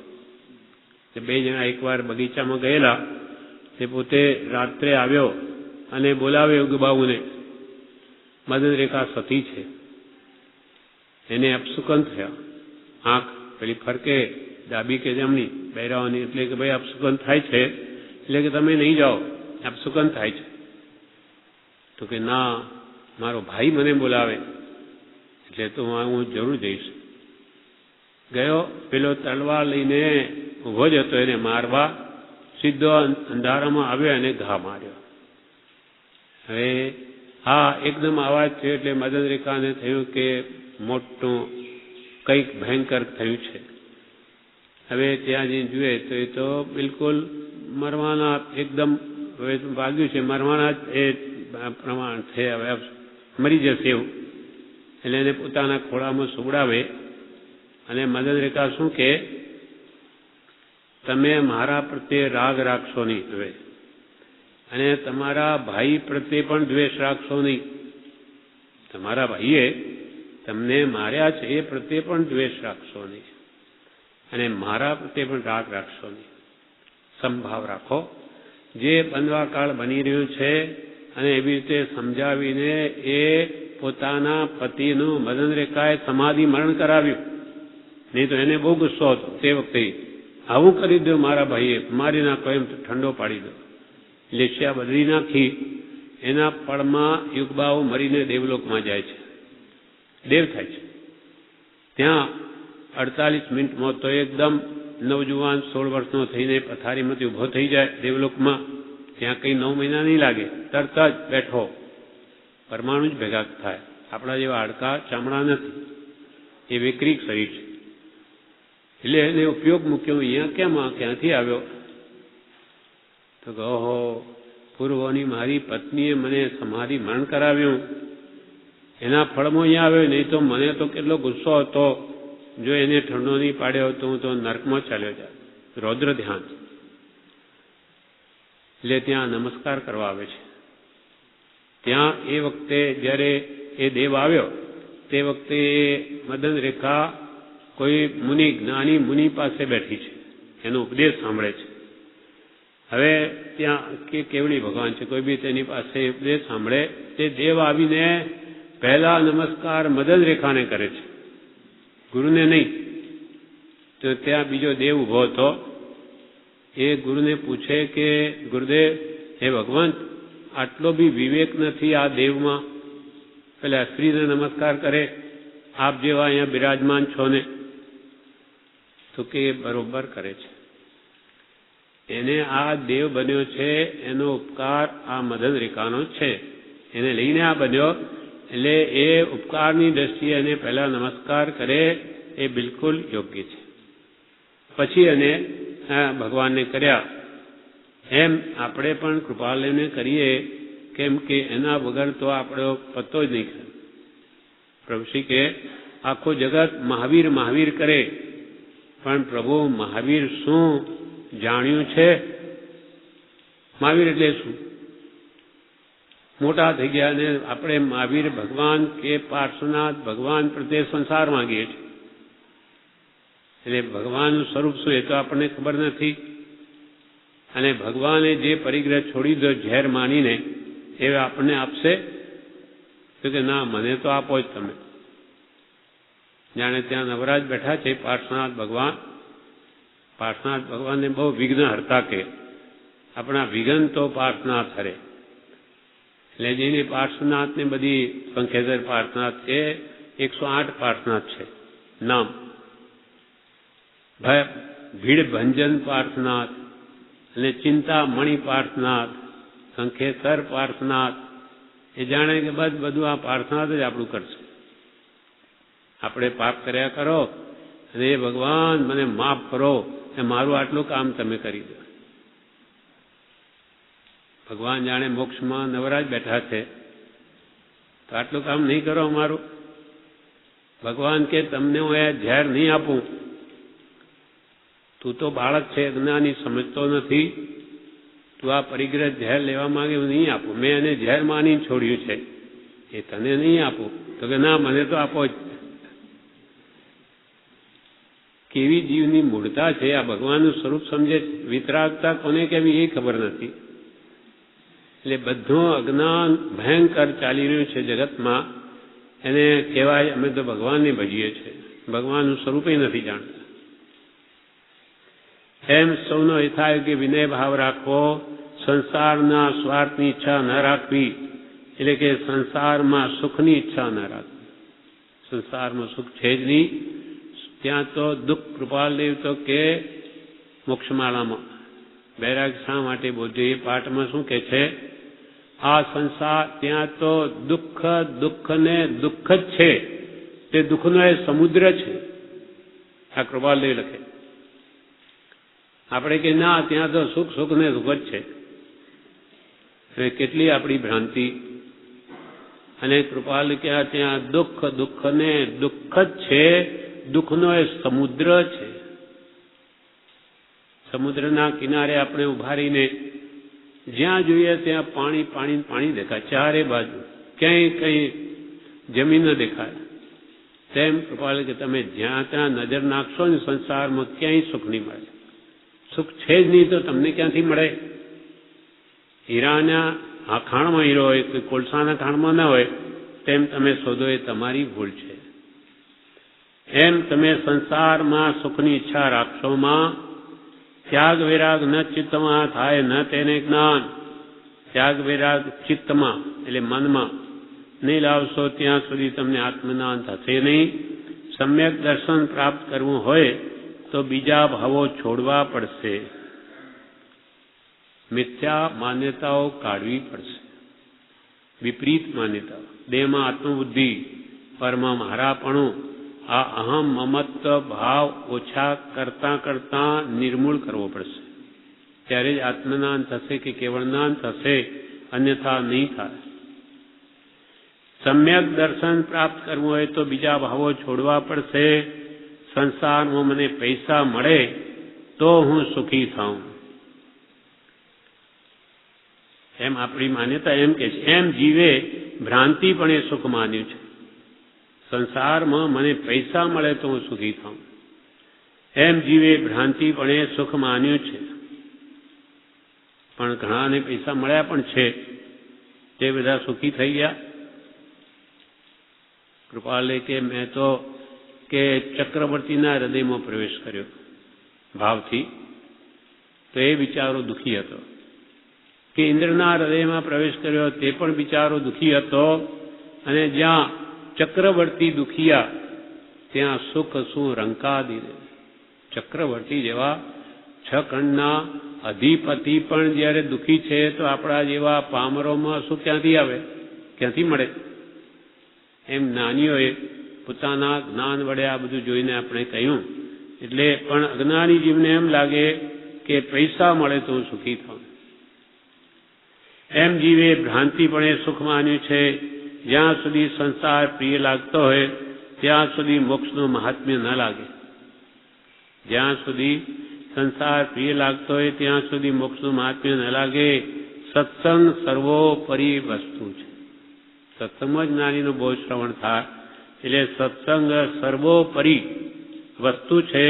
બે જણા એકવાર બગીચામાં ગયેલા. તે પોતે રાત્રે આવ્યો અને બોલાવ્યો યુગબાઓને. મદન રેખા સતી છે. એને અપસુકન થયા. આંખ પેલી ફરકે ડાબી કે જમણી બહેરાવાની, એટલે કે ભાઈ અપસુકન થાય છે એટલે કે તમે નહીં જાઓ, અપસુકન થાય છે. તો કે ના, મારો ભાઈ મને બોલાવે એટલે તો હું જરૂર જઈશ. ગયો. પેલો તલવાર લઈને ઉભો જ હતો એને મારવા. સીધો અંધારામાં આવ્યો અને ઘા માર્યો. હવે હા એકદમ અવાજ થયો એટલે મદન રેખાને થયું કે મોટું કંઈક ભયંકર થયું છે. હવે ત્યાં જઈને જુએ તો એ તો બિલકુલ મરવાના એકદમ હવે વાગ્યું છે, મરવાના જ એ પ્રમાણ છે, હવે મરી જશે એવું. એટલે એને પોતાના ખોળામાં સુવડાવે અને મદન રેખા શું કે તમે મારા પ્રત્યે રાગ રાખશો નહીં હવે, અને તમારા ભાઈ પ્રત્યે પણ દ્વેષ રાખશો નહીં. તમારા ભાઈએ તમને માર્યા છે એ પ્રત્યે પણ દ્વેષ રાખશો નહીં, અને મારા પ્રત્યે પણ રાગ રાખશો નહીં. સમભાવ રાખો. જે બનવા કાળ બની રહ્યું છે અને એવી રીતે સમજાવીને એ પોતાના પતિનું મદન રેખાએ સમાધિ મરણ કરાવ્યું. નહીં તો એને બહુ ગુસ્સો હતો તે વખતે. આવું કરી દો મારા ભાઈએ, મારી નાખો, એમ ઠંડો પાડી દો. લેશિયા બદલી નાખી. એના પળમાં યુગબાઓ મરીને દેવલોકમાં જાય છે, દેવ થાય છે. ત્યાં 48 મિનિટમાં તો એકદમ નવજુવાન 16 વર્ષનો થઈને પથારીમાંથી ઊભો થઈ જાય દેવલોકમાં. ત્યાં કંઈ 9 મહિના નહીં લાગે, તરત જ બેઠો. પરમાણુ જ ભેગા થાય. આપણા જેવા હાડકા ચામડા નથી, એ વિકરીક શરીર છે. એટલે એને ઉપયોગ મૂક્યો. અહીંયા કેમ ક્યાંથી આવ્યો? તો કહો પૂર્વની મારી પત્નીએ મને સમાધિ મરણ કરાવ્યું, એના ફળમાં અહીંયા આવ્યો. નહીં તો મને તો કેટલો ગુસ્સો હતો. જો એને ઠંડો નહીં પાડ્યો તો હું તો નર્કમાં ચાલ્યો જાય. રૌદ્ર ધ્યાન. એટલે ત્યાં નમસ્કાર કરવા આવે છે. ત્યાં એ વખતે જ્યારે એ દેવ આવ્યો તે વખતે મદન રેખા કોઈ મુનિ, જ્ઞાની મુનિ પાસે બેઠી છે, એનો ઉપદેશ સાંભળે છે. હવે ત્યાં કે કેવડી ભગવાન છે, કોઈ બી તેની પાસે ઉપદેશ સાંભળે. તે દેવ આવીને પહેલા નમસ્કાર મદન રેખાને કરે છે, ગુરુને નહીં. તો ત્યાં બીજો દેવ ઉભો હતો. એ ગુરુને પૂછે કે ગુરુદેવ, હે ભગવાન, આટલો બી વિવેક નથી આ દેવમાં? પેલા સ્ત્રીને નમસ્કાર કરે, આપ જેવા અહીંયા બિરાજમાન છો ને. તો કે બરોબર કરે છે. એને આ દેવ બન્યો છે એનો ઉપકાર આ મદન રેખાનો છે. એને લઈને આ બન્યો. એટલે એ ઉપકારની દ્રષ્ટિએ એને પહેલા નમસ્કાર કરે એ બિલકુલ યોગ્ય છે. પછી એને ભગવાનને કર્યા. એમ આપણે પણ કૃપાલયને કરીએ, કેમ કે એના વગર તો આપણો પત્તો જ નહીં. પ્રભુશ્રી કે આખો જગત મહાવીર મહાવીર કરે, પણ પ્રભુ મહાવીર શું જાણ્યું છે? મહાવીર એટલે શું? મોટા થઈ ગયા અને આપણે મહાવીર ભગવાન કે પાર્શ્વનાથ ભગવાન પ્રત્યે સંસાર માંગીએ છીએ. એટલે ભગવાનનું સ્વરૂપ શું એ તો આપણને ખબર નથી. અને ભગવાને જે પરિગ્રહ છોડી દો ઝેર માનીને, એ આપણને આપશે? તો કે ના, મને તો આપો જ તમે. જાણે ત્યાં નવરાજ બેઠા છે પાર્શ્વનાથ ભગવાન. પાર્શ્વનાથ ભગવાનને બહુ વિઘ્ન હરતા કે આપણા વિઘ્ન તો પાર્શ્વનાથ હરે. એટલે જેની પાર્શ્વનાથને બધી સંખ્યેસર પાર્શ્વનાથ છે, 108 પાર્શ્વનાથ છે નામ. ભીડ ભંજન પાર્શ્વનાથ અને ચિંતામણી પાર્શ્વનાથ, સંખ્યેસર પાર્શ્વનાથ. એ જાણે કે બસ બધું આ પાર્શ્વનાથ જ આપણું કરશે. આપણે પાપ કર્યા કરો અને એ ભગવાન મને માફ કરો, એ મારું આટલું કામ તમે કરી દો. ભગવાન જાણે મોક્ષમાં નવરાજ બેઠા છે, તો આટલું કામ નહીં કરો અમારું? ભગવાન કે તમને હું એ ઝેર નહીં આપું. તું તો બાળક છે, જ્ઞાની, સમજતો નથી. તું આ પરિગ્રહ ઝેર લેવા માંગે, હું નહીં આપું. મેં એને ઝેર માની છોડ્યું છે, એ તને નહીં આપું. તો કે ના, મને તો આપો જ. કેવી જીવની મૂળતા છે, આ ભગવાનનું સ્વરૂપ સમજે. વિતરાગતા કોને કેવી એ ખબર નથી. એટલે બધું અજ્ઞાન ભયંકર ચાલી રહ્યું છે જગતમાં. એને કહેવાય અમે તો ભગવાનને ભજીએ છીએ, ભગવાનનું સ્વરૂપે નથી જાણતા. એમ સૌનો એ થાય કે વિનય ભાવ રાખવો, સંસારના સ્વાર્થની ઈચ્છા ન રાખવી. એટલે કે સંસારમાં સુખની ઈચ્છા ન રાખવી. સંસારમાં સુખ છે જ નહીં. ત્યાં તો દુઃખ. કૃપાલદેવ તો કે મોક્ષમાળામાં બૈરાગ શા માટે બોધ્યો એ પાઠમાં શું કે છે? આ સંસાર, ત્યાં તો દુઃખ, દુઃખ ને દુઃખ જ છે. તે દુઃખનો એ સમુદ્ર છે. આ કૃપાલદેવ લખે. આપણે કે ના, ત્યાં તો સુખ, સુખ ને સુખ જ છે. હવે કેટલી આપણી ભ્રાંતિ. અને કૃપાલ કે ત્યાં દુઃખ, દુઃખ ને દુઃખ જ છે. દુઃખનો એ સમુદ્ર છે. સમુદ્રના કિનારે આપણે ઉભા રહીને જ્યાં જોઈએ ત્યાં પાણી, પાણી, પાણી દેખાય ચારે બાજુ. ક્યાંય કંઈ જમીન ન દેખાય. તેમ કૃપાલ કે તમે જ્યાં ત્યાં નજર નાખશો ને સંસારમાં, ક્યાંય સુખ નહીં મળે. સુખ છે જ નહીં તો તમને ક્યાંથી મળે? હીરાના ખાણમાં હીરો હોય, કોઈ કોલસાના ખાણમાં ના હોય. તેમ તમે શોધો એ તમારી ભૂલ છે. એમ તમે સંસારમાં સુખની ઈચ્છા રાખશોમાં, ત્યાગ વૈરાગ ન ચિત્તમાં થાય ન તેને જ્ઞાન. ત્યાગ વૈરાગ ચિત્તમાં એટલે મનમાં નહીં લાવશો ત્યાં સુધી તમને આત્મજ્ઞાન થશે નહીં. સમ્યક દર્શન પ્રાપ્ત કરવું હોય તો બીજા ભાવો છોડવા પડશે. મિથ્યા માન્યતાઓ કાઢવી પડશે. વિપરીત માન્યતાઓ, દેહમાં આત્મબુદ્ધિ, પરમાં મારાપણું, આ અહમ મમત્વ ભાવ ઓછા કરતાં કરતાં નિર્મૂળ કરવો પડશે. ત્યારે જ આત્મજ્ઞાન થશે કે કેવળ જ્ઞાન થશે, અન્યથા નહીં થાય. સમ્યક દર્શન પ્રાપ્ત કરવું હોય તો બીજા ભાવો છોડવા પડશે. સંસારમાં મને પૈસા મળે તો હું સુખી થાઉં, એમ આપણી માન્યતા એમ કે છે. એમ જીવે ભ્રાંતિ પણ એ સુખ માન્યું છે. સંસારમાં મને પૈસા મળે તો હું સુખી થાઉં, એમ જીવે ભ્રાંતિ પણ એ સુખ માન્યું છે. પણ ઘણાને પૈસા મળ્યા પણ છે, તે બધા સુખી થઈ ગયા. કૃપાલે કે મેં તો કે ચક્રવર્તીના હૃદયમાં પ્રવેશ કર્યો ભાવથી, તો એ બિચારો દુઃખી હતો. કે ઇન્દ્રના હૃદયમાં પ્રવેશ કર્યો, તે પણ બિચારો દુઃખી હતો. અને જ્યાં ચક્રવર્તી દુખિયા ત્યાં સુખ શું રંકાદી. ચક્રવર્તી જેવા 6 ખંડના અધિપતિ પણ જ્યારે દુઃખી છે, તો આપણા જેવા પામરોમાં સુખ ક્યાંથી આવે, ક્યાંથી મળે? એમ જ્ઞાનીઓએ પોતાના જ્ઞાન વડે આ બધું જોઈને આપણે કહ્યું. એટલે પણ અજ્ઞાની જીવને એમ લાગે કે પૈસા મળે તો હું સુખી થાઉં. એમ જીવે ભ્રાંતિ પણ એ સુખ માન્યું છે. જ્યાં સુધી સંસાર પ્રિય લાગતો હોય ત્યાં સુધી મોક્ષનું મહાત્મ્ય ન લાગે. જ્યાં સુધી સંસાર પ્રિય લાગતો હોય ત્યાં સુધી મોક્ષનું મહાત્મ્ય ન લાગે. સત્સંગ સર્વોપરી વસ્તુ છે. સત્સંગમાં જ જ્ઞાનીનું બહુ શ્રવણ થાય. એટલે સત્સંગ સર્વોપરી વસ્તુ છે,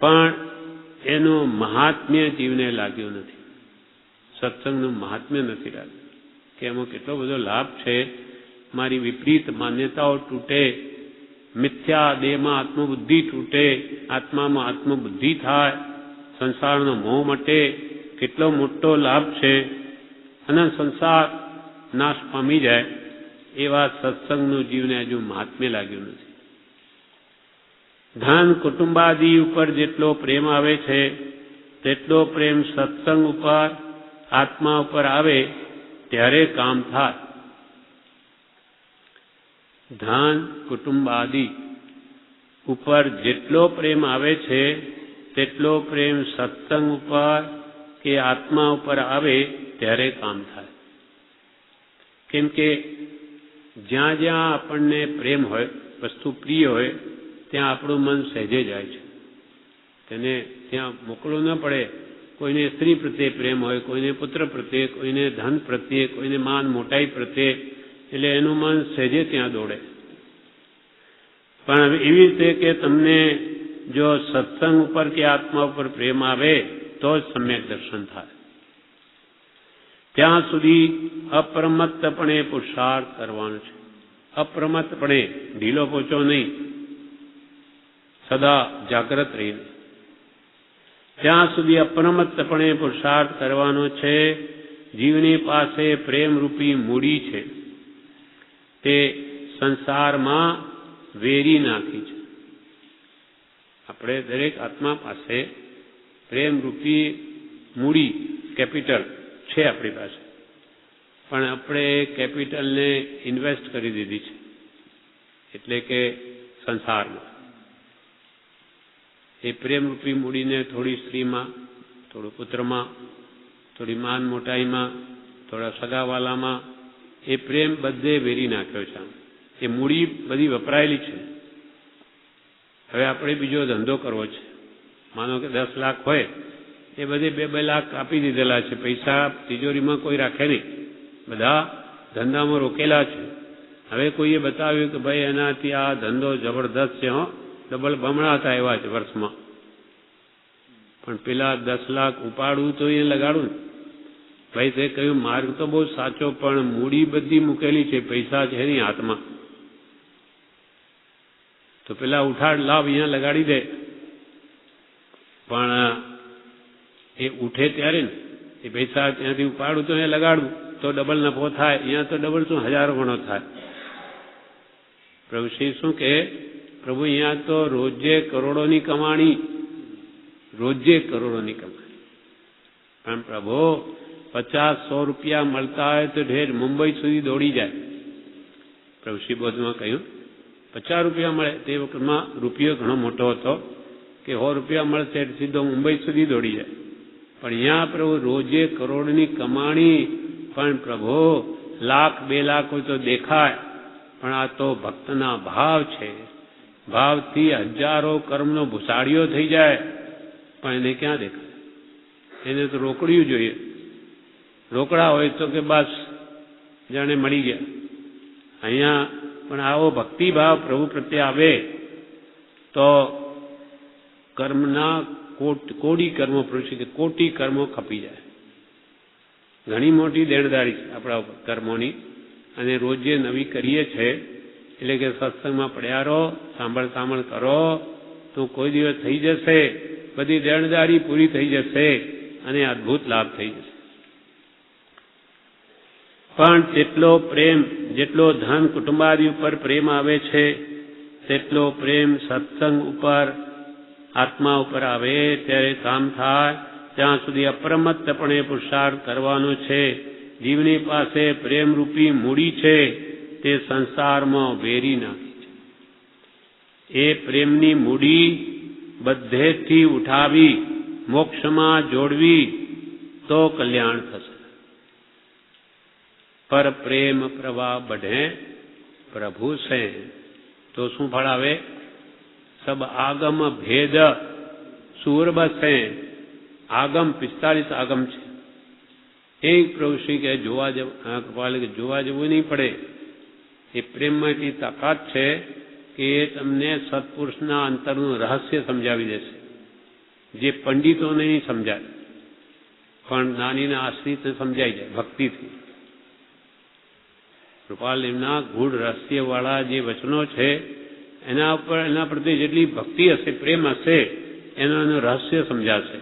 પણ એનું મહાત્મ્ય જીવને લાગ્યું નથી. સત્સંગનું મહાત્મ્ય નથી લાગતું કે એમાં કેટલો બધો લાભ છે. મારી વિપરીત માન્યતાઓ તૂટે, મિથ્યા દેહમાં આત્મબુદ્ધિ તૂટે, આત્મામાં આત્મબુદ્ધિ થાય, સંસારનો મોહ મટે, કેટલો મોટો લાભ છે. અને સંસાર નાશ પામી જાય એવા સત્સંગનું જીવને હજુ મહાત્મ્ય લાગ્યું નથી. ધન કુટુંબાદિ ઉપર જેટલો પ્રેમ આવે છે તેટલો પ્રેમ સત્સંગ ઉપર, આત્મા ઉપર આવે ત્યારે કામ થાય. ધન કુટુંબાદિ ઉપર જેટલો પ્રેમ આવે છે તેટલો પ્રેમ સત્સંગ ઉપર કે આત્મા ઉપર આવે ત્યારે કામ થાય. કેમ કે જ્યાં જ્યાં આપણને પ્રેમ હોય, વસ્તુ પ્રિય હોય, ત્યાં આપણું મન સહેજે જાય છે. તેને ત્યાં મોકલવું ન પડે. કોઈને સ્ત્રી પ્રત્યે પ્રેમ હોય, કોઈને પુત્ર પ્રત્યે, કોઈને ધન પ્રત્યે, કોઈને માન મોટાઈ પ્રત્યે, એટલે એનું મન સહેજે ત્યાં દોડે. પણ એવી રીતે કે તમને જો સત્સંગ ઉપર કે આત્મા ઉપર પ્રેમ આવે તો જ સમ્યક દર્શન થાય. ત્યાં સુધી અપ્રમત્તપણે પુરુષાર્થ કરવાનો છે. અપ્રમત્તપણે, ઢીલો પોચો નહીં, સદા જાગ્રત રહીને ત્યાં સુધી અપ્રમત્તપણે પુરુષાર્થ કરવાનો છે. જીવની પાસે પ્રેમરૂપી મૂડી છે, તે સંસારમાં વેરી નાખી છે. આપણે દરેક આત્મા પાસે પ્રેમરૂપી મૂડી, કેપિટલ છે આપણી પાસે, પણ આપણે કેપિટલને ઇન્વેસ્ટ કરી દીધી છે, એટલે કે સંસારમાં. એ પ્રેમરૂપી મૂડીને થોડી સ્ત્રીમાં, થોડું પુત્રમાં, થોડી માન મોટાઈમાં, થોડા સગાવાલામાં, એ પ્રેમ બધે વેરી નાખ્યો છે. એ મૂડી બધી વપરાયેલી છે. હવે આપણે બીજો ધંધો કરવો છે. માનો કે 10 લાખ હોય, એ બધે 2-2 લાખ આપી દીધેલા છે. પૈસા તિજોરીમાં કોઈ રાખે નહીં, બધા ધંધામાં રોકેલા છે. હવે કોઈએ બતાવ્યું કે ભાઈ એનાથી આ ધંધો જબરદસ્ત છે, ડબલ બમણા થાય એવા છે વર્ષમાં. પણ પેલા 10 લાખ ઉપાડવું તો એ લગાડું ને. ભાઈ તે કહ્યું માર્ગ તો બહુ સાચો, પણ મૂડી બધી મૂકેલી છે, પૈસા છે નહીં હાથમાં. તો પેલા ઉઠાડ લાભ અહીંયા લગાડી દે, પણ એ ઉઠે ત્યારે ને એ પૈસા ત્યાંથી ઉપાડું તો અહીંયા લગાડવું તો ડબલ નફો થાય. અહીંયા તો ડબલ શું, 1000 ગણો થાય. પ્રભુ શ્રી શું કે, પ્રભુ અહીંયા તો રોજે કરોડોની કમાણી, રોજે કરોડોની કમાણી. પણ પ્રભુ 50-100 રૂપિયા મળતા હોય તો ઢેર મુંબઈ સુધી દોડી જાય. પ્રભુ શ્રી બોધમાં કહ્યું 50 રૂપિયા મળે તે વખતમાં રૂપિયો ઘણો મોટો હતો કે 100 રૂપિયા મળશે સીધો મુંબઈ સુધી દોડી જાય. પણ અહીંયા પ્રભુ રોજે કરોડની કમાણી, પણ પ્રભુ 1,00,000-2 લાખ હોય તો દેખાય, પણ આ તો ભક્તના ભાવ છે. ભાવથી હજારો કર્મનો ભૂસાડીઓ થઈ જાય, પણ એને ક્યાં દેખાય? એને તો રોકડિયું જોઈએ. રોકડા હોય તો કે બસ જાણે મળી ગયા. અહીંયા પણ આવો ભક્તિભાવ પ્રભુ પ્રત્યે આવે તો કર્મના કોટી કર્મો, કોટી કર્મો ખપી જાય. ઘણી મોટી દેણદારી છે આપણા કર્મોની, અને રોજે નવી કરીએ છે. એટલે કે સત્સંગમાં પડ્યા રહો, સાંભળ કરો તો કોઈ દિવસ થઈ જશે, બધી દેણદારી પૂરી થઈ જશે અને અદ્ભુત લાભ થઈ જશે. પણ તેટલો પ્રેમ, જેટલો ધન કુટુંબાદિ ઉપર પ્રેમ આવે છે તેટલો પ્રેમ સત્સંગ ઉપર, આત્મા ઉપર આવે ત્યારે કામ થાય. ત્યાં સુધી અપ્રમત્તપણે પુરુષાર્થ કરવાનો છે. જીવની પાસે પ્રેમરૂપી મૂડી છે, તે સંસારમાં વેરી નાખી છે. એ પ્રેમની મૂડી બધેથી ઉઠાવી મોક્ષમાં જોડવી તો કલ્યાણ થશે. પર પ્રેમ પ્રવાહ बढ़े प्रभु से तो શું ફળ આવે? સબ આગમ ભેદ સુર બસે. આગમ 45 આગમ છે. એક પ્રભુ શ્રી કે જોવા જવું નહીં પડે. એ પ્રેમમાં એટલી તાકાત છે કે એ તમને સત્પુરુષના અંતરનું રહસ્ય સમજાવી દેશે, જે પંડિતોને નહીં સમજાય. પણ જ્ઞાનીના આશ્રિતને સમજાઈ જાય ભક્તિથી. કૃપાલ એમના ગૂઢ રહસ્યવાળા જે વચનો છે એના પ્રત્યે જેટલી ભક્તિ હશે, પ્રેમ હશે, એનું રહસ્ય સમજાશે.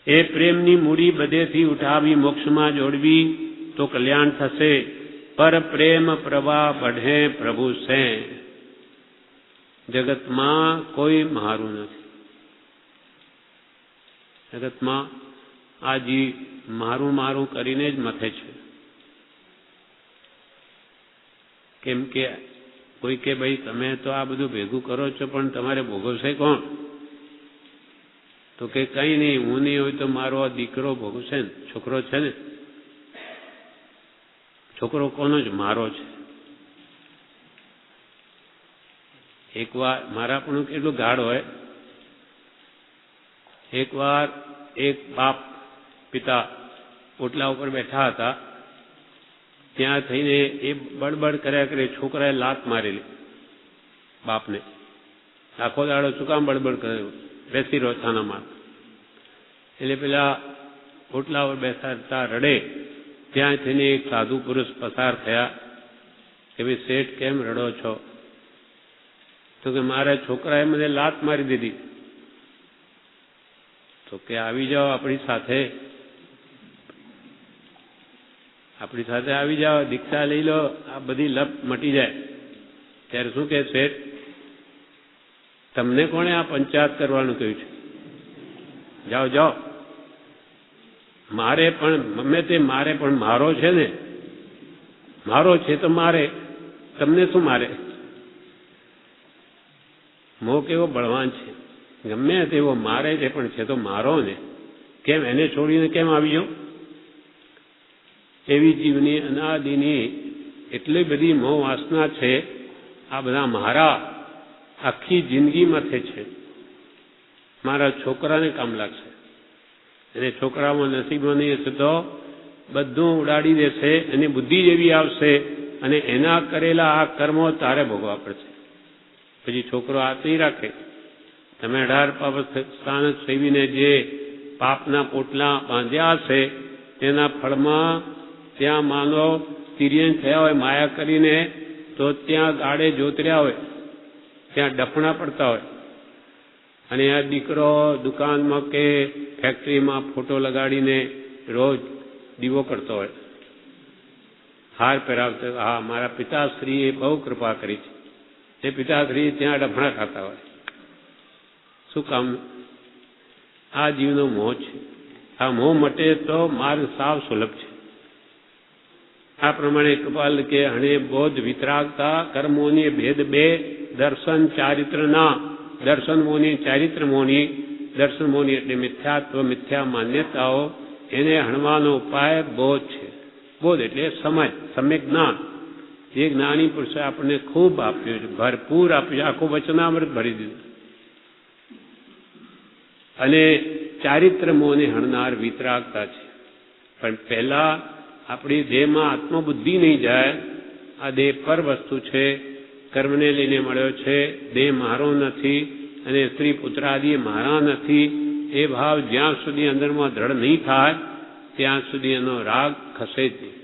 એ પ્રેમની મૂડી બધેથી ઉઠાવી મોક્ષમાં જોડવી તો કલ્યાણ થશે. પર પ્રેમ પ્રવાહ બઢે પ્રભુ સે. જગતમાં કોઈ મારું નથી. જગતમાં આ જીવ મારું મારું કરીને જ મથે છે. કેમ કે કોઈ કે ભાઈ તમે તો આ બધું ભેગું કરો છો પણ તમારે ભોગવશે કોણ? તો કે કઈ નહીં, હું નહીં હોય તો મારો દીકરો ભોગવશે ને, છોકરો છે ને. છોકરો કોનો જ? મારો છે. એકવાર મારા પણ કેટલું ગાઢ હોય. એકવાર એક બાપ પિતા ઓટલા ઉપર બેઠા હતા, ત્યાં થઈને એ બળબડ કર્યા કરે. છોકરાએ લાત મારેલી બાપને. આખો દાડો શું કામ બળબડ કર્યો? બેસી રહ્યો થાનામાં. એટલે પેલા ઓટલા ઉપર બેસાડતા રડે. ત્યાં થઈને એક સાધુ પુરુષ પસાર થયા કે ભાઈ શેઠ કેમ રડો છો? તો કે મારા છોકરાએ મને લાત મારી દીધી. તો કે આવી જાઓ આપણી સાથે, આપણી સાથે આવી જાઓ, દીક્ષા લઈ લો, આ બધી લપ મટી જાય. ત્યારે શું કે શેઠ, તમને કોણે આ પંચાયત કરવાનું કહ્યું છે? જાઓ જાઓ. મારે પણ ગમે તે મારે પણ મારો છે ને, મારો છે તો મારે, તમને શું મારે? મોહ કેવો બળવાન છે, ગમે તેવો મારે છે પણ છે તો મારો ને. કેમ એને છોડીને કેમ આવી જાઉં? એવી જીવની અનાદિની એટલી બધી મોહ વાસના છે. આ બધા મારા આખી જિંદગી માથે છે. મારા છોકરાને કામ લાગશે, અને છોકરામાં નસીબમાં નહીં હશે તો બધું ઉડાડી દેશે. એની બુદ્ધિ જેવી આવશે અને એના કરેલા આ કર્મો તારે ભોગવા પડશે. પછી છોકરો હાથ નહીં રાખે. તમે 18 પાપ સ્થાન સેવીને જે પાપના પોટલા બાંધ્યા હશે તેના ફળમાં ત્યાં માનો તિર્યન થયા હોય માયા કરીને, તો ત્યાં ગાડે જોતર્યા હોય, ત્યાં ડફણા પડતા હોય, અને આ દીકરો દુકાનમાં કે ફેક્ટરીમાં ફોટો લગાડીને રોજ દીવો કરતો હોય, હાર પહેરાવતો. હા, મારા પિતાશ્રીએ બહુ કૃપા કરી છે. એ પિતાશ્રી ત્યાં ડફણા ખાતા હોય. શું કામ? આ જીવનો મોહ છે. આ મોહ મટે તો માર્ગ સાવ સુલભ છે. આ પ્રમાણે કૃપાલ કે હણે બોધ વિતરાગતા કર્મોની ભેદ બે, દર્શન ચારિત્રના. દર્શન મોની, ચારિત્ર મોની. દર્શન મોની એટલે મિથ્યાત્વ, મિથ્યા માન્યતાઓ, એને હણવાનો ઉપાય બોધ છે. બોધ એટલે સમજ, સમ્યક જ્ઞાન. જે જ્ઞાની પુરુષે આપણને ખૂબ આપ્યું છે, ભરપૂર આપ્યું છે, આખું વચનામૃત ભરી દીધું. અને ચારિત્ર મોહને હણનાર વિતરાગતા છે. પણ પહેલા આપણી દેહમાં આત્મબુદ્ધિ નહીં જાય. આ દેહ પર વસ્તુ છે, કર્મને લઈને મળ્યો છે, દેહ મારો નથી અને સ્ત્રી પુત્ર આદિ મારા નથી. એ ભાવ જ્યાં સુધી અંદરમાં દ્રઢ નહીં થાય ત્યાં સુધી એનો રાગ ખસે જ નહીં.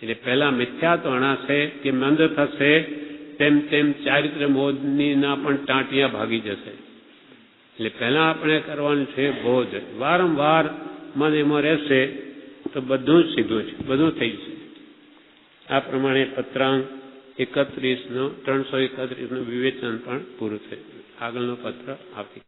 એટલે પહેલા મિથ્યાત્વ હણાશે કે મંદ થશે, તેમ તેમ ચારિત્ર મોહના પણ ટાંટિયા ભાગી જશે. એટલે પહેલા આપણે કરવાનું છે બોધ. વારંવાર મન એમાં રહેશે તો બધું જ સીધું છે, બધું થઈ જશે. આ પ્રમાણે પત્રાંક 331નું વિવેચન પણ પૂરું થયું. આગળનો પત્ર આવતી